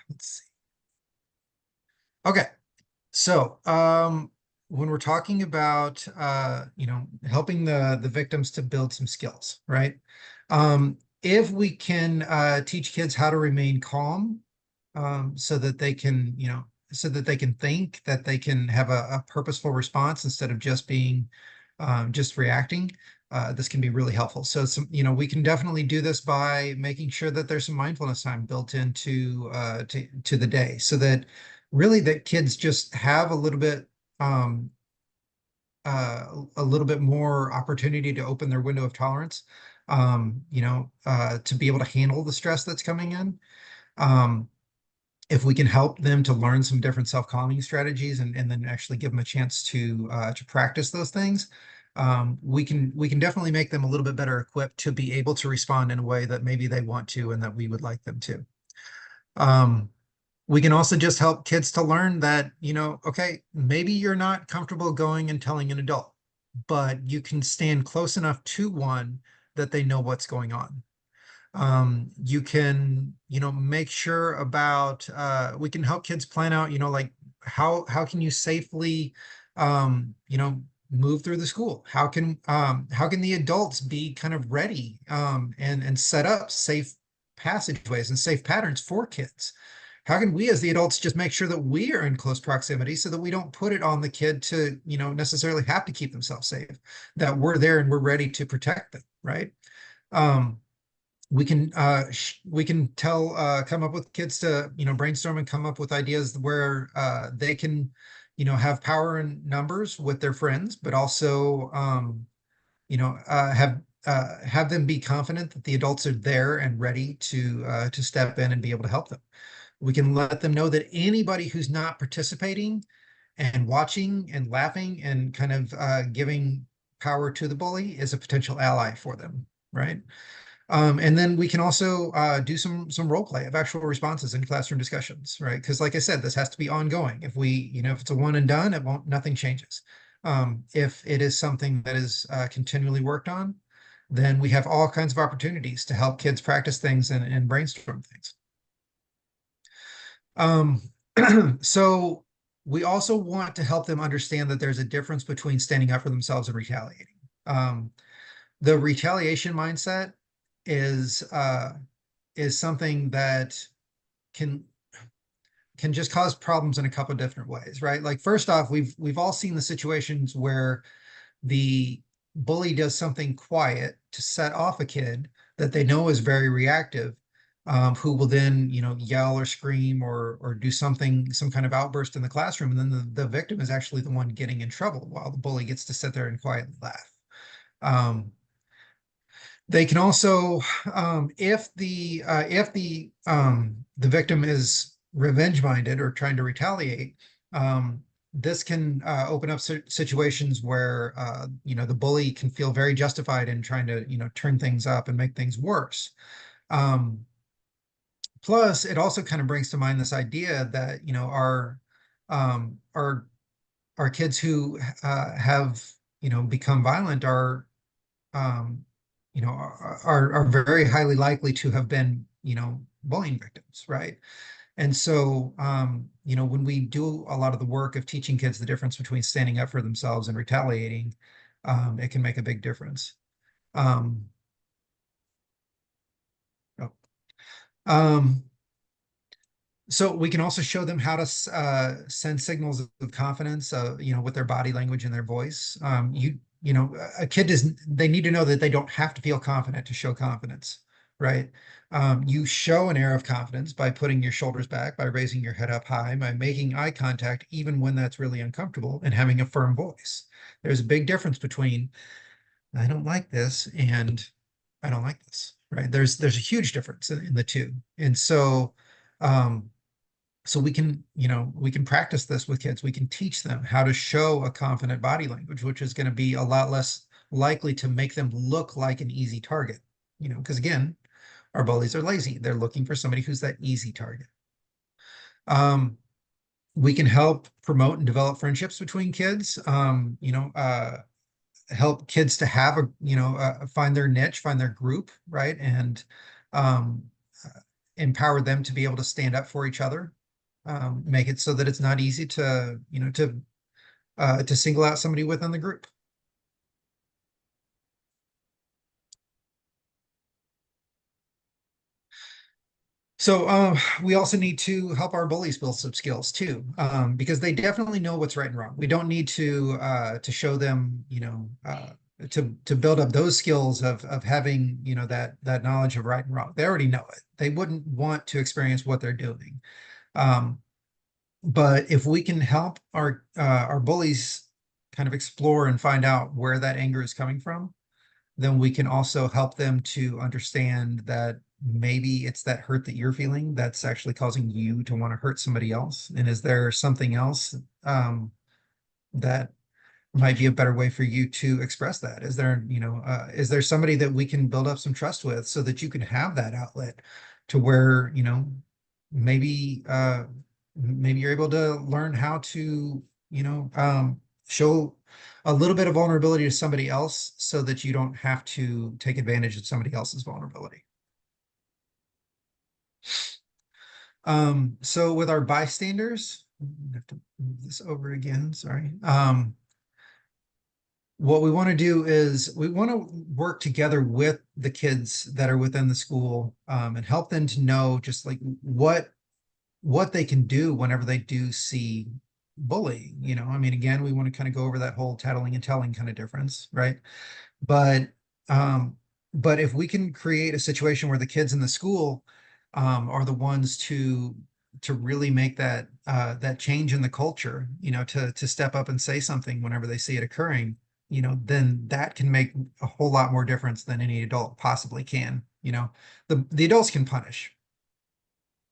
let's see. Okay. So when we're talking about helping the victims to build some skills, right? If we can teach kids how to remain calm, so that they can, so that they can think, that they can have a purposeful response instead of just being just reacting. This can be really helpful. So we can definitely do this by making sure that there's some mindfulness time built into to the day, so that really that kids just have um, a little bit more opportunity to open their window of tolerance, to be able to handle the stress that's coming in. If we can help them to learn some different self-calming strategies and then actually give them a chance to practice those things, we can definitely make them a little bit better equipped to be able to respond in a way that maybe they want to and that we would like them to. We can also just help kids to learn that, okay, maybe you're not comfortable going and telling an adult, but you can stand close enough to one that they know what's going on. You can, make sure about, we can help kids plan out, like how can you safely, move through the school? How can the adults be kind of ready, and set up safe passageways and safe patterns for kids? How can we as the adults just make sure that we are in close proximity so that we don't put it on the kid to, necessarily have to keep themselves safe, that we're there and we're ready to protect them, right? We can come up with kids to, brainstorm and come up with ideas where they can, have power in numbers with their friends, but also, have them be confident that the adults are there and ready to step in and be able to help them. We can let them know that anybody who's not participating and watching and laughing and kind of giving power to the bully is a potential ally for them, right? And then we can also do some role play of actual responses in classroom discussions, right? Because like I said, this has to be ongoing. If if it's a one and done, nothing changes. If it is something that is continually worked on, then we have all kinds of opportunities to help kids practice things and brainstorm things. So we also want to help them understand that there's a difference between standing up for themselves and retaliating. The retaliation mindset is something that can just cause problems in a couple of different ways, right? Like first off, we've all seen the situations where the bully does something quiet to set off a kid that they know is very reactive, who will then yell or scream or do some kind of outburst in the classroom, and then the victim is actually the one getting in trouble while the bully gets to sit there and quietly laugh. They can also, if the victim is revenge minded or trying to retaliate, this can open up situations where the bully can feel very justified in trying to turn things up and make things worse. Plus, it also kind of brings to mind this idea that our kids who have become violent are are very highly likely to have been, bullying victims, right? And so, when we do a lot of the work of teaching kids the difference between standing up for themselves and retaliating, it can make a big difference. Um, oh. So we can also show them how to send signals of confidence, with their body language and their voice. A kid they need to know that they don't have to feel confident to show confidence, right? You show an air of confidence by putting your shoulders back, by raising your head up high, by making eye contact, even when that's really uncomfortable, and having a firm voice. There's a big difference between I don't like this and I don't like this, right? There's a huge difference in the two. And so so we can, we can practice this with kids. We can teach them how to show a confident body language, which is going to be a lot less likely to make them look like an easy target, because again, our bullies are lazy. They're looking for somebody who's that easy target. We can help promote and develop friendships between kids. Help kids to have find their niche, find their group, right? And um, empower them to be able to stand up for each other. Make it so that it's not easy to single out somebody within the group. So we also need to help our bullies build some skills too, because they definitely know what's right and wrong. We don't need to show them, to build up those skills of having, that knowledge of right and wrong. They already know it. They wouldn't want to experience what they're doing. But if we can help our bullies kind of explore and find out where that anger is coming from, then we can also help them to understand that maybe it's that hurt that you're feeling that's actually causing you to want to hurt somebody else. And is there something else that might be a better way for you to express that? Is there somebody that we can build up some trust with so that you can have that outlet to where, maybe maybe you're able to learn how to, show a little bit of vulnerability to somebody else so that you don't have to take advantage of somebody else's vulnerability. So with our bystanders, I have to move this over again, sorry. What we want to do is we want to work together with the kids that are within the school, and help them to know just like what they can do whenever they do see bullying. I mean, again, we want to kind of go over that whole tattling and telling kind of difference, right? But if we can create a situation where the kids in the school are the ones to really make that that change in the culture, to step up and say something whenever they see it occurring, then that can make a whole lot more difference than any adult possibly can. The adults can punish,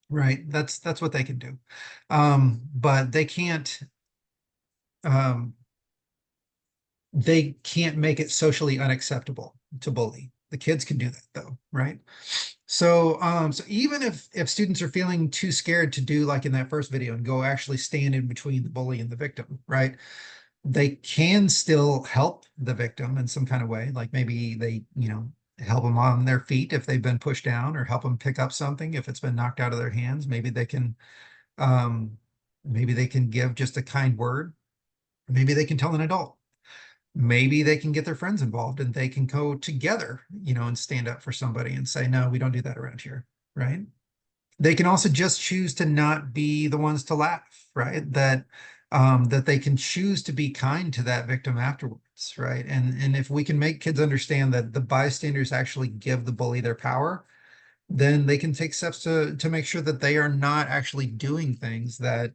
right? That's what they can do. But they can't make it socially unacceptable to bully. The kids can do that though, right? So so even if students are feeling too scared to do like in that first video and go actually stand in between the bully and the victim, right? They can still help the victim in some kind of way, like maybe they, help them on their feet if they've been pushed down, or help them pick up something if it's been knocked out of their hands. Maybe they can give just a kind word. Maybe they can tell an adult. Maybe they can get their friends involved and they can go together, and stand up for somebody and say, no, we don't do that around here, right? They can also just choose to not be the ones to laugh, right? That they can choose to be kind to that victim afterwards, right? And if we can make kids understand that the bystanders actually give the bully their power, then they can take steps to make sure that they are not actually doing things that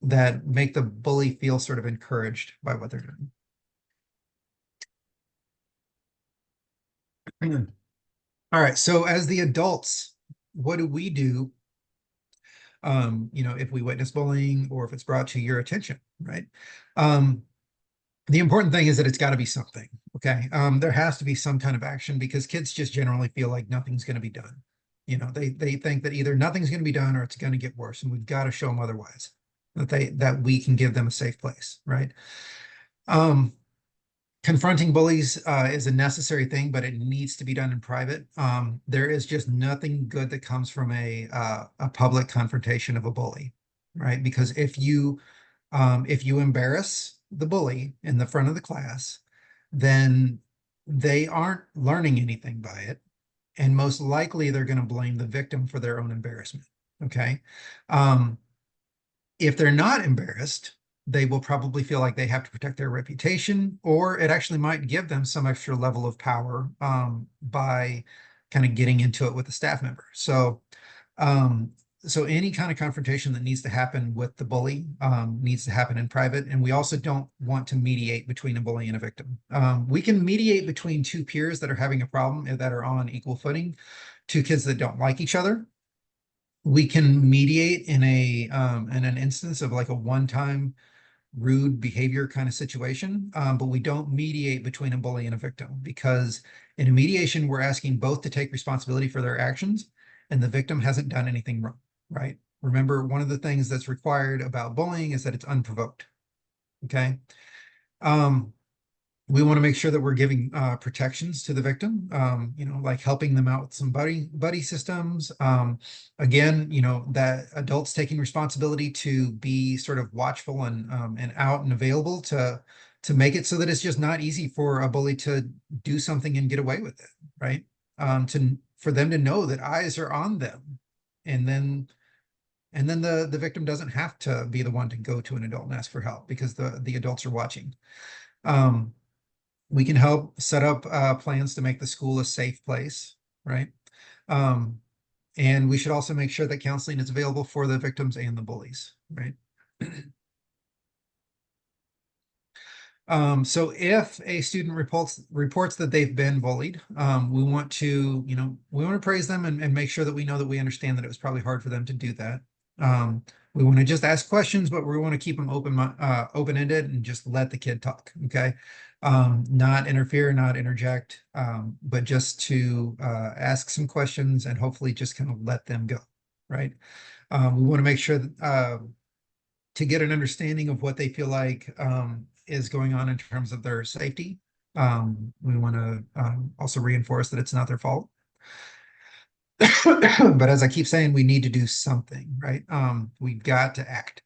that make the bully feel sort of encouraged by what they're doing. All right, so as the adults, what do we do if we witness bullying or if it's brought to your attention, right? The important thing is that it's got to be something, okay? There has to be some kind of action because kids just generally feel like nothing's going to be done. They think that either nothing's going to be done or it's going to get worse, and we've got to show them otherwise, that we can give them a safe place, right? Confronting bullies is a necessary thing, but it needs to be done in private. There is just nothing good that comes from a public confrontation of a bully, right? Because if you embarrass the bully in the front of the class, then they aren't learning anything by it, and most likely they're going to blame the victim for their own embarrassment. Okay, if they're not embarrassed, they will probably feel like they have to protect their reputation, or it actually might give them some extra level of power by kind of getting into it with a staff member. So any kind of confrontation that needs to happen with the bully needs to happen in private. And we also don't want to mediate between a bully and a victim. We can mediate between two peers that are having a problem that are on equal footing, two kids that don't like each other. We can mediate in an instance of like a one-time rude behavior kind of situation, but we don't mediate between a bully and a victim, because in a mediation, we're asking both to take responsibility for their actions, and the victim hasn't done anything wrong, right? Remember, one of the things that's required about bullying is that it's unprovoked, okay? We want to make sure that we're giving protections to the victim, like helping them out with some buddy systems. Again, that adults taking responsibility to be sort of watchful and out and available to make it so that it's just not easy for a bully to do something and get away with it, right? For them to know that eyes are on them, and then the victim doesn't have to be the one to go to an adult and ask for help because the adults are watching. We can help set up plans to make the school a safe place, right? And we should also make sure that counseling is available for the victims and the bullies, right? So if a student reports that they've been bullied, we want to praise them and make sure that we know that we understand that it was probably hard for them to do that. We want to just ask questions, but we want to keep them open-ended and just let the kid talk, okay? Not interfere, not interject, but just to ask some questions and hopefully just kind of let them go, right? We want to make sure that to get an understanding of what they feel like is going on in terms of their safety. We want to also reinforce that it's not their fault. But as I keep saying, we need to do something, right? We've got to act.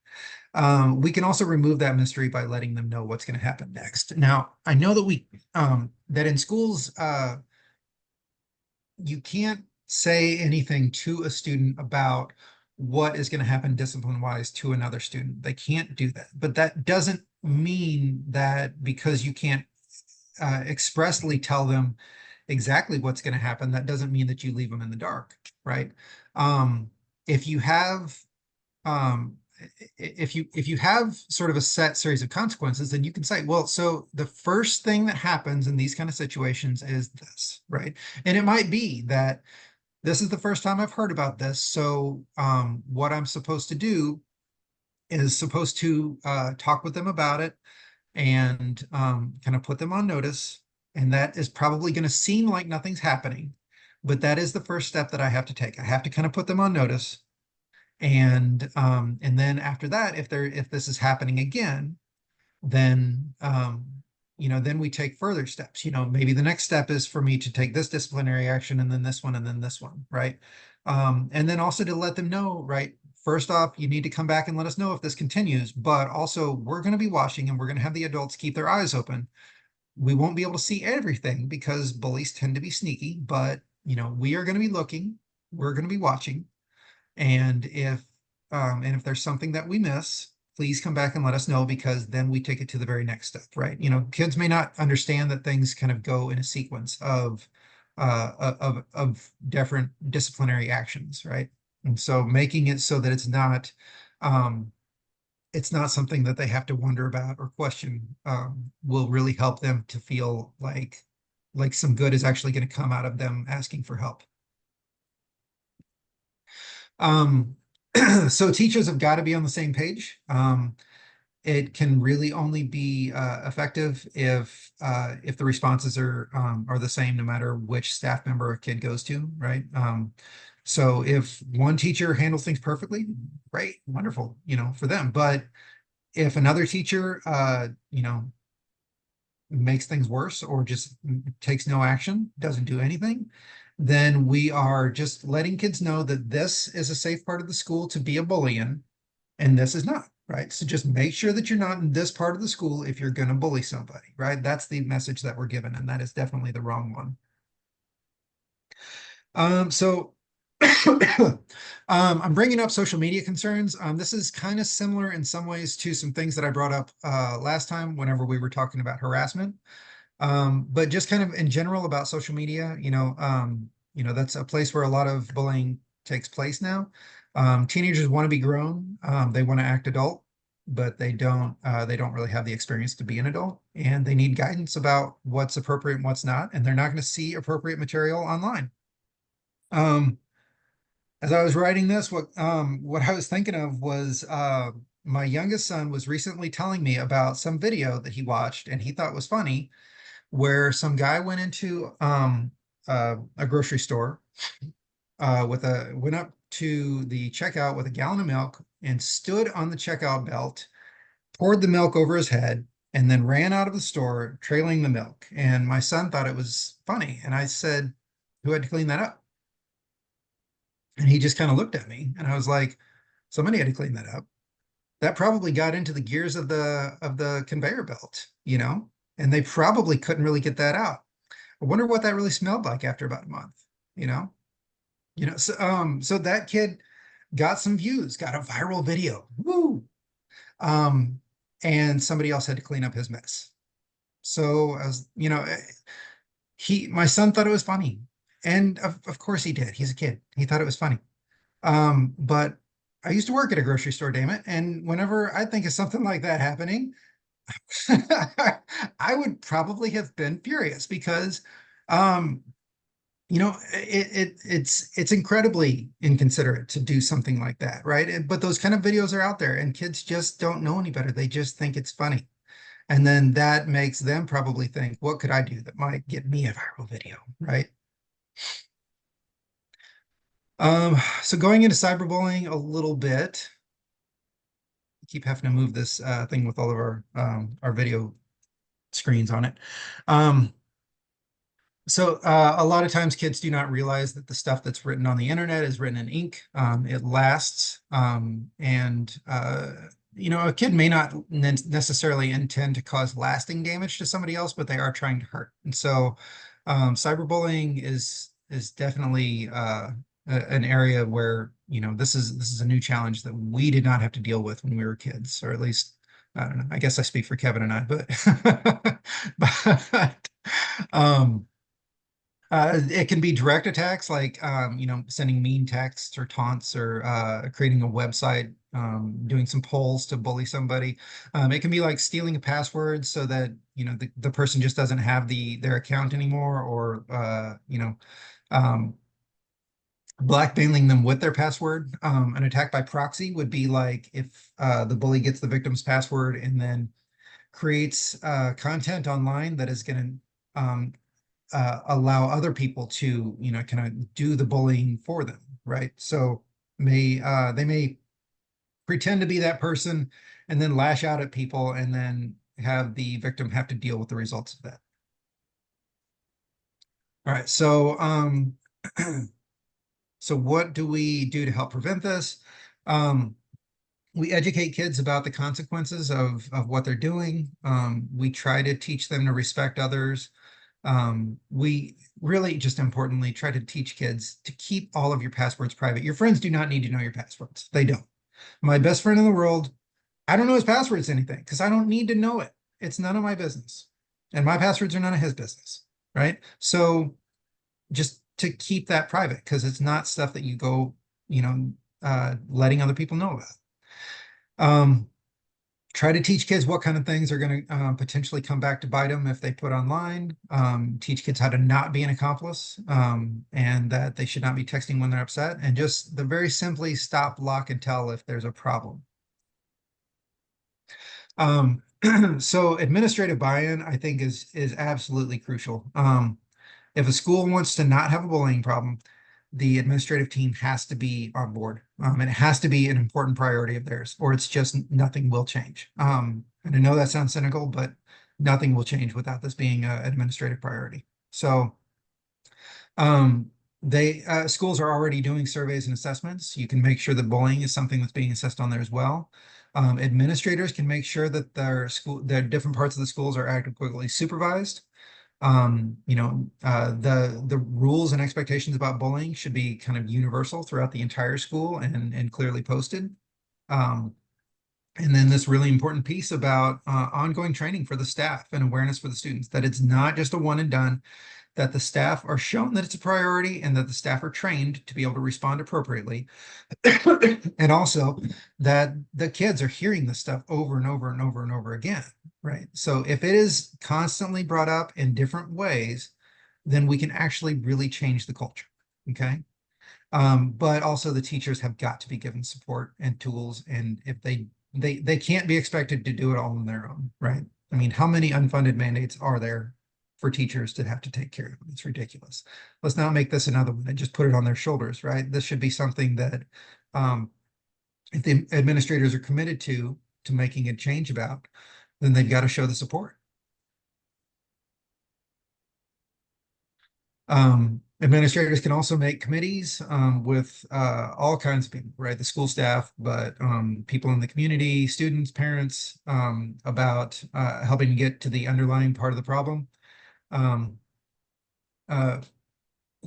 We can also remove that mystery by letting them know what's going to happen next. Now, I know that that in schools, you can't say anything to a student about what is going to happen discipline-wise to another student. They can't do that. But that doesn't mean that because you can't expressly tell them exactly what's going to happen, that doesn't mean that you leave them in the dark, right? If you have sort of a set series of consequences, then you can say, well, so the first thing that happens in these kind of situations is this, right? And it might be that this is the first time I've heard about this. So what I'm supposed to do is supposed to talk with them about it and kind of put them on notice. And that is probably going to seem like nothing's happening, but that is the first step that I have to take. I have to kind of put them on notice. And then after that, if this is happening again, then then we take further steps. Maybe the next step is for me to take this disciplinary action and then this one and then this one, right? And then also to let them know, right? First off, you need to come back and let us know if this continues, but also we're going to be watching and we're going to have the adults keep their eyes open. We won't be able to see everything because bullies tend to be sneaky, but we are going to be looking, we're going to be watching. And if there's something that we miss, please come back and let us know, because then we take it to the very next step, right? Kids may not understand that things kind of go in a sequence of different disciplinary actions, right? And so making it so that it's not something that they have to wonder about or question will really help them to feel like some good is actually going to come out of them asking for help. So teachers have got to be on the same page. It can really only be effective if the responses are the same no matter which staff member a kid goes to, right? So if one teacher handles things perfectly, great, wonderful, for them. But if another teacher, makes things worse or just takes no action, doesn't do anything, then we are just letting kids know that this is a safe part of the school to be a bully in, and this is not, right? So just make sure that you're not in this part of the school if you're going to bully somebody, right? That's the message that we're given, and that is definitely the wrong one. So I'm bringing up social media concerns. This is kind of similar in some ways to some things that I brought up last time whenever we were talking about harassment. But just kind of in general about social media, that's a place where a lot of bullying takes place now. Teenagers want to be grown. They want to act adult, but they don't really have the experience to be an adult, and they need guidance about what's appropriate and what's not, and they're not going to see appropriate material online. As I was writing this, what I was thinking of was my youngest son was recently telling me about some video that he watched and he thought was funny, where some guy went into a grocery store went up to the checkout with a gallon of milk and stood on the checkout belt, poured the milk over his head, and then ran out of the store trailing the milk. And my son thought it was funny. And I said, "Who had to clean that up?" And he just kind of looked at me and I was like, "Somebody had to clean that up. That probably got into the gears of the conveyor belt, and they probably couldn't really get that out. I wonder what that really smelled like after about a month, you know? So that kid got some views, got a viral video. Woo! And somebody else had to clean up his mess. So as my son thought it was funny. And of course he did. He's a kid. He thought it was funny. But I used to work at a grocery store, damn it. And whenever I think of something like that happening, I would probably have been furious because, it's incredibly inconsiderate to do something like that, right? But those kind of videos are out there and kids just don't know any better. They just think it's funny. And then that makes them probably think, what could I do that might get me a viral video, right? So going into cyberbullying a little bit, I keep having to move this thing with all of our video screens on it. So a lot of times kids do not realize that the stuff that's written on the internet is written in ink. It lasts, and a kid may not necessarily intend to cause lasting damage to somebody else, but they are trying to hurt. And so cyberbullying is definitely an area where this is a new challenge that we did not have to deal with when we were kids, or at least I don't know. I guess I speak for Kevin and I, but it can be direct attacks like sending mean texts or taunts or creating a website, doing some polls to bully somebody. It can be like stealing a password so that the person just doesn't have their account anymore, or blackmailing them with their password. An attack by proxy would be like if the bully gets the victim's password and then creates content online that is going to allow other people to kind of do the bullying for them, right? So they may pretend to be that person and then lash out at people and then have the victim have to deal with the results of that. All right, so so what do we do to help prevent this? We educate kids about the consequences of what they're doing. We try to teach them to respect others. We really, just importantly, try to teach kids to keep all of your passwords private. Your friends do not need to know your passwords. They don't. My best friend in the world, I don't know his passwords to anything because I don't need to know it. It's none of my business. And my passwords are none of his business, right? So just to keep that private, because it's not stuff that you go, letting other people know about. Try to teach kids what kind of things are going to potentially come back to bite them if they put online. Teach kids how to not be an accomplice, and that they should not be texting when they're upset. And just very simply stop, lock, and tell if there's a problem. So administrative buy-in, I think, is absolutely crucial. If a school wants to not have a bullying problem, the administrative team has to be on board. And it has to be an important priority of theirs, or it's just nothing will change. And I know that sounds cynical, but nothing will change without this being an administrative priority. So schools are already doing surveys and assessments. You can make sure that bullying is something that's being assessed on there as well. Administrators can make sure that their different parts of the schools are adequately supervised. The rules and expectations about bullying should be kind of universal throughout the entire school and clearly posted. And then this really important piece about ongoing training for the staff and awareness for the students, that it's not just a one and done, that the staff are shown that it's a priority and that the staff are trained to be able to respond appropriately. And also that the kids are hearing this stuff over and over and over and over again, right? So if it is constantly brought up in different ways, then we can actually really change the culture, okay? But also the teachers have got to be given support and tools, and if they can't be expected to do it all on their own, right? I mean, how many unfunded mandates are there for teachers to have to take care of? It's ridiculous. Let's not make this another one and just put it on their shoulders, right? This should be something that if the administrators are committed to making a change about, then they've got to show the support. Administrators can also make committees with all kinds of people, right? The school staff, but people in the community, students, parents, about helping to get to the underlying part of the problem.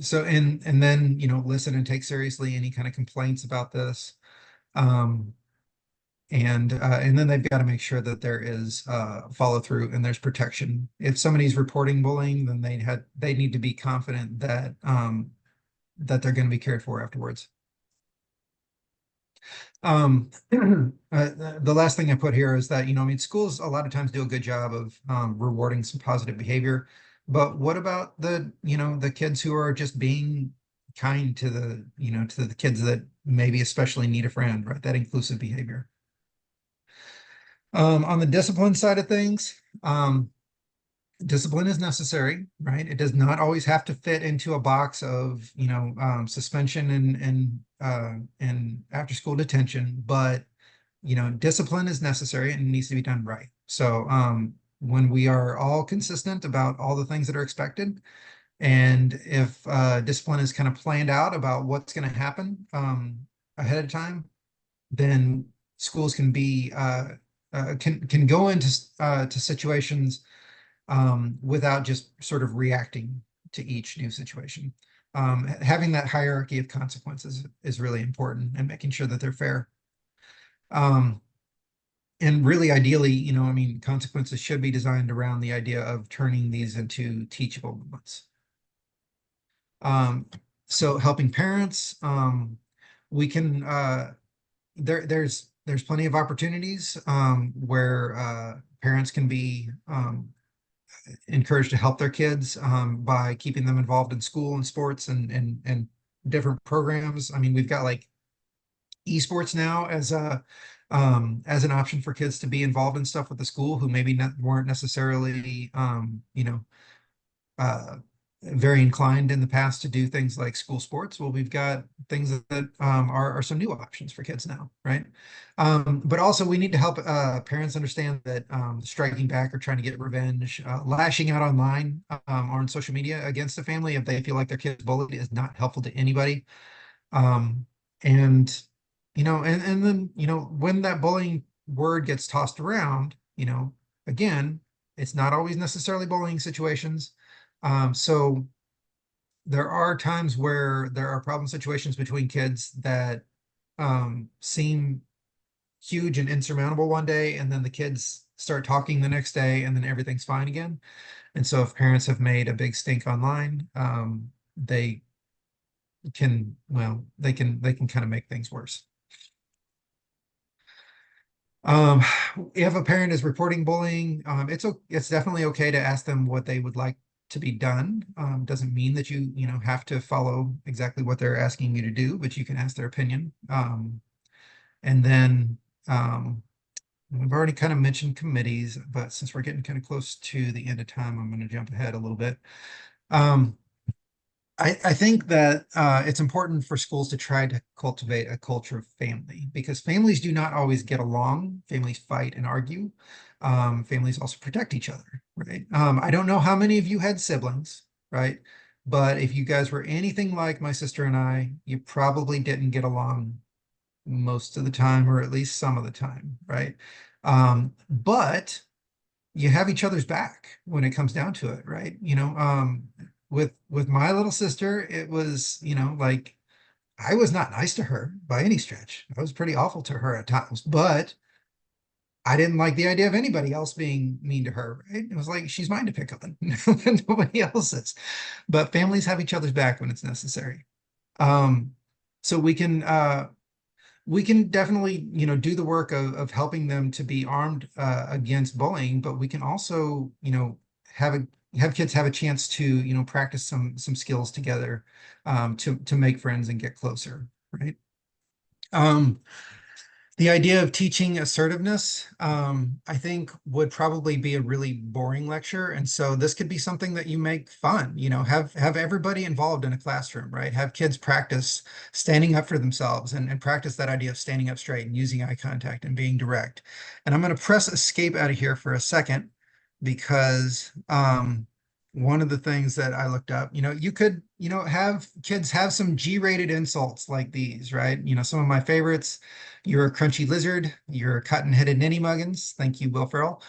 So and then, listen and take seriously any kind of complaints about this. And then they've got to make sure that there is follow through and there's protection. If somebody's reporting bullying, then they need to be confident that that they're going to be cared for afterwards. The last thing I put here is that, schools a lot of times do a good job of rewarding some positive behavior, but what about the kids who are just being kind to the kids that maybe especially need a friend, right? That inclusive behavior. On the discipline side of things, discipline is necessary, right? It does not always have to fit into a box of, suspension and after school detention, but, discipline is necessary and it needs to be done right. So when we are all consistent about all the things that are expected, and if discipline is kind of planned out about what's going to happen ahead of time, then schools can be can go into to situations without just sort of reacting to each new situation. Having that hierarchy of consequences is really important, and making sure that they're fair. And really ideally, consequences should be designed around the idea of turning these into teachable moments. So helping parents, we can there's plenty of opportunities where parents can be encouraged to help their kids by keeping them involved in school and sports and different programs. I mean, we've got like esports now as an option for kids to be involved in stuff with the school who maybe weren't necessarily very inclined in the past to do things like school sports. Well, we've got things that are some new options for kids now, right? But also we need to help parents understand that striking back or trying to get revenge, lashing out online or on social media against a family if they feel like their kid's bullied is not helpful to anybody. And then, when that bullying word gets tossed around, again, it's not always necessarily bullying situations. So there are times where there are problem situations between kids that seem huge and insurmountable one day, and then the kids start talking the next day, and then everything's fine again. And so if parents have made a big stink online, they can kind of make things worse. If a parent is reporting bullying, it's definitely okay to ask them what they would like to be done. Doesn't mean that you have to follow exactly what they're asking you to do, but you can ask their opinion. And then we've already kind of mentioned committees, but since we're getting kind of close to the end of time, I'm going to jump ahead a little bit. I think that it's important for schools to try to cultivate a culture of family, because families do not always get along. Families fight and argue. Families also protect each other, right? I don't know how many of you had siblings, right? But if you guys were anything like my sister and I, you probably didn't get along most of the time, or at least some of the time, right? But you have each other's back when it comes down to it, right? With my little sister, it was, like I was not nice to her by any stretch. I was pretty awful to her at times, but I didn't like the idea of anybody else being mean to her, right? It was like she's mine to pick on, nobody else's. But families have each other's back when it's necessary. Um, so we can definitely, do the work of helping them to be armed against bullying, but we can also, have kids have a chance to, practice some skills together to make friends and get closer, right? The idea of teaching assertiveness, I think would probably be a really boring lecture. And so this could be something that you make fun, have everybody involved in a classroom, right? Have kids practice standing up for themselves and practice that idea of standing up straight and using eye contact and being direct. And I'm going to press escape out of here for a second because one of the things that I looked up, you could, have kids have some G-rated insults like these, right? Some of my favorites. You're a crunchy lizard. You're a cotton-headed ninny muggins. Thank you, Will Ferrell.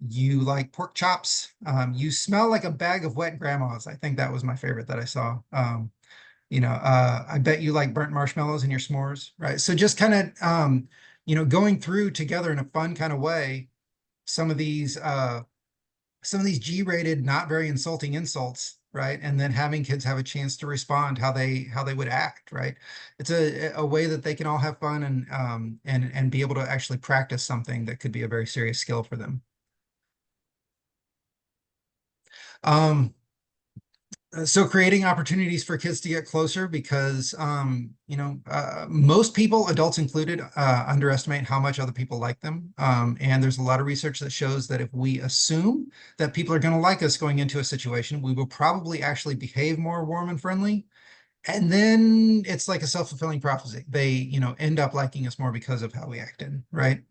You like pork chops. You smell like a bag of wet grandmas. I think that was my favorite that I saw. I bet you like burnt marshmallows in your s'mores, right? So just kind of, going through together in a fun kind of way, some of these G-rated, not very insulting insults, right? And then having kids have a chance to respond how they would act, right? It's a way that they can all have fun and be able to actually practice something that could be a very serious skill for them. So creating opportunities for kids to get closer because, most people, adults included, underestimate how much other people like them. And there's a lot of research that shows that if we assume that people are going to like us going into a situation, we will probably actually behave more warm and friendly. And then it's like a self-fulfilling prophecy. They, end up liking us more because of how we acted, right?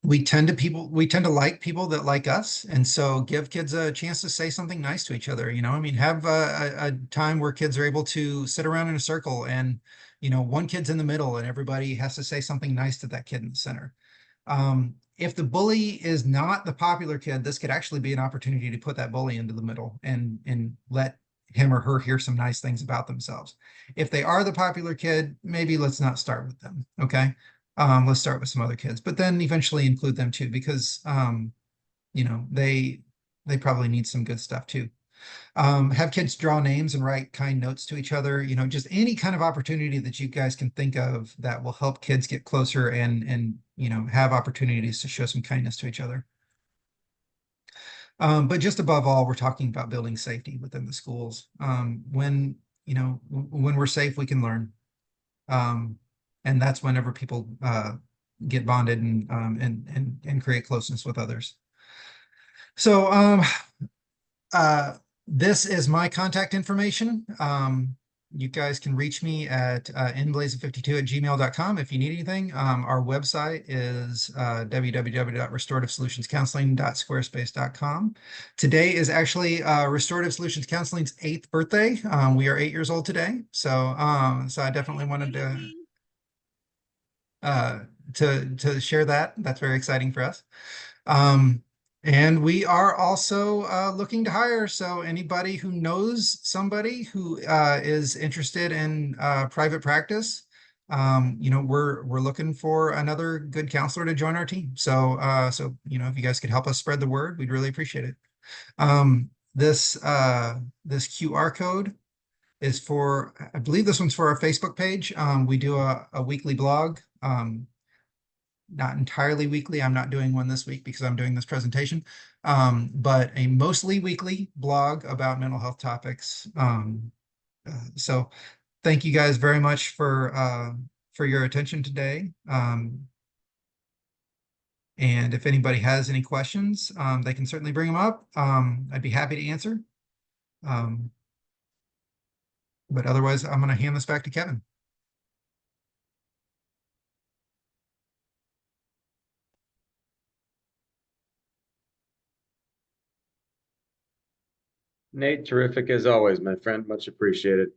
We tend to like people that like us, and so give kids a chance to say something nice to each other. Have a time where kids are able to sit around in a circle and, one kid's in the middle and everybody has to say something nice to that kid in the center. If the bully is not the popular kid, this could actually be an opportunity to put that bully into the middle and let him or her hear some nice things about themselves. If they are the popular kid, maybe let's not start with them. Okay. Let's start with some other kids, but then eventually include them too, because they probably need some good stuff too. Have kids draw names and write kind notes to each other, just any kind of opportunity that you guys can think of that will help kids get closer and have opportunities to show some kindness to each other. But just above all, we're talking about building safety within the schools. When we're safe, we can learn. And that's whenever people get bonded and create closeness with others. So this is my contact information. You guys can reach me at nblasa52@gmail.com if you need anything. Our website is www.restorativesolutionscounseling.squarespace.com. Today is actually Restorative Solutions Counseling's 8th birthday. We are 8 years old today, so I definitely wanted to share that. That's very exciting for us. And we are also looking to hire. So anybody who knows somebody who is interested in private practice, we're looking for another good counselor to join our team. So if you guys could help us spread the word, we'd really appreciate it. This QR code is for, I believe this one's for our Facebook page. We do a weekly blog. Not entirely weekly. I'm not doing one this week because I'm doing this presentation, but a mostly weekly blog about mental health topics. So thank you guys very much for your attention today. And if anybody has any questions, they can certainly bring them up. I'd be happy to answer. But otherwise, I'm going to hand this back to Kevin. Nate, terrific as always, my friend. Much appreciated.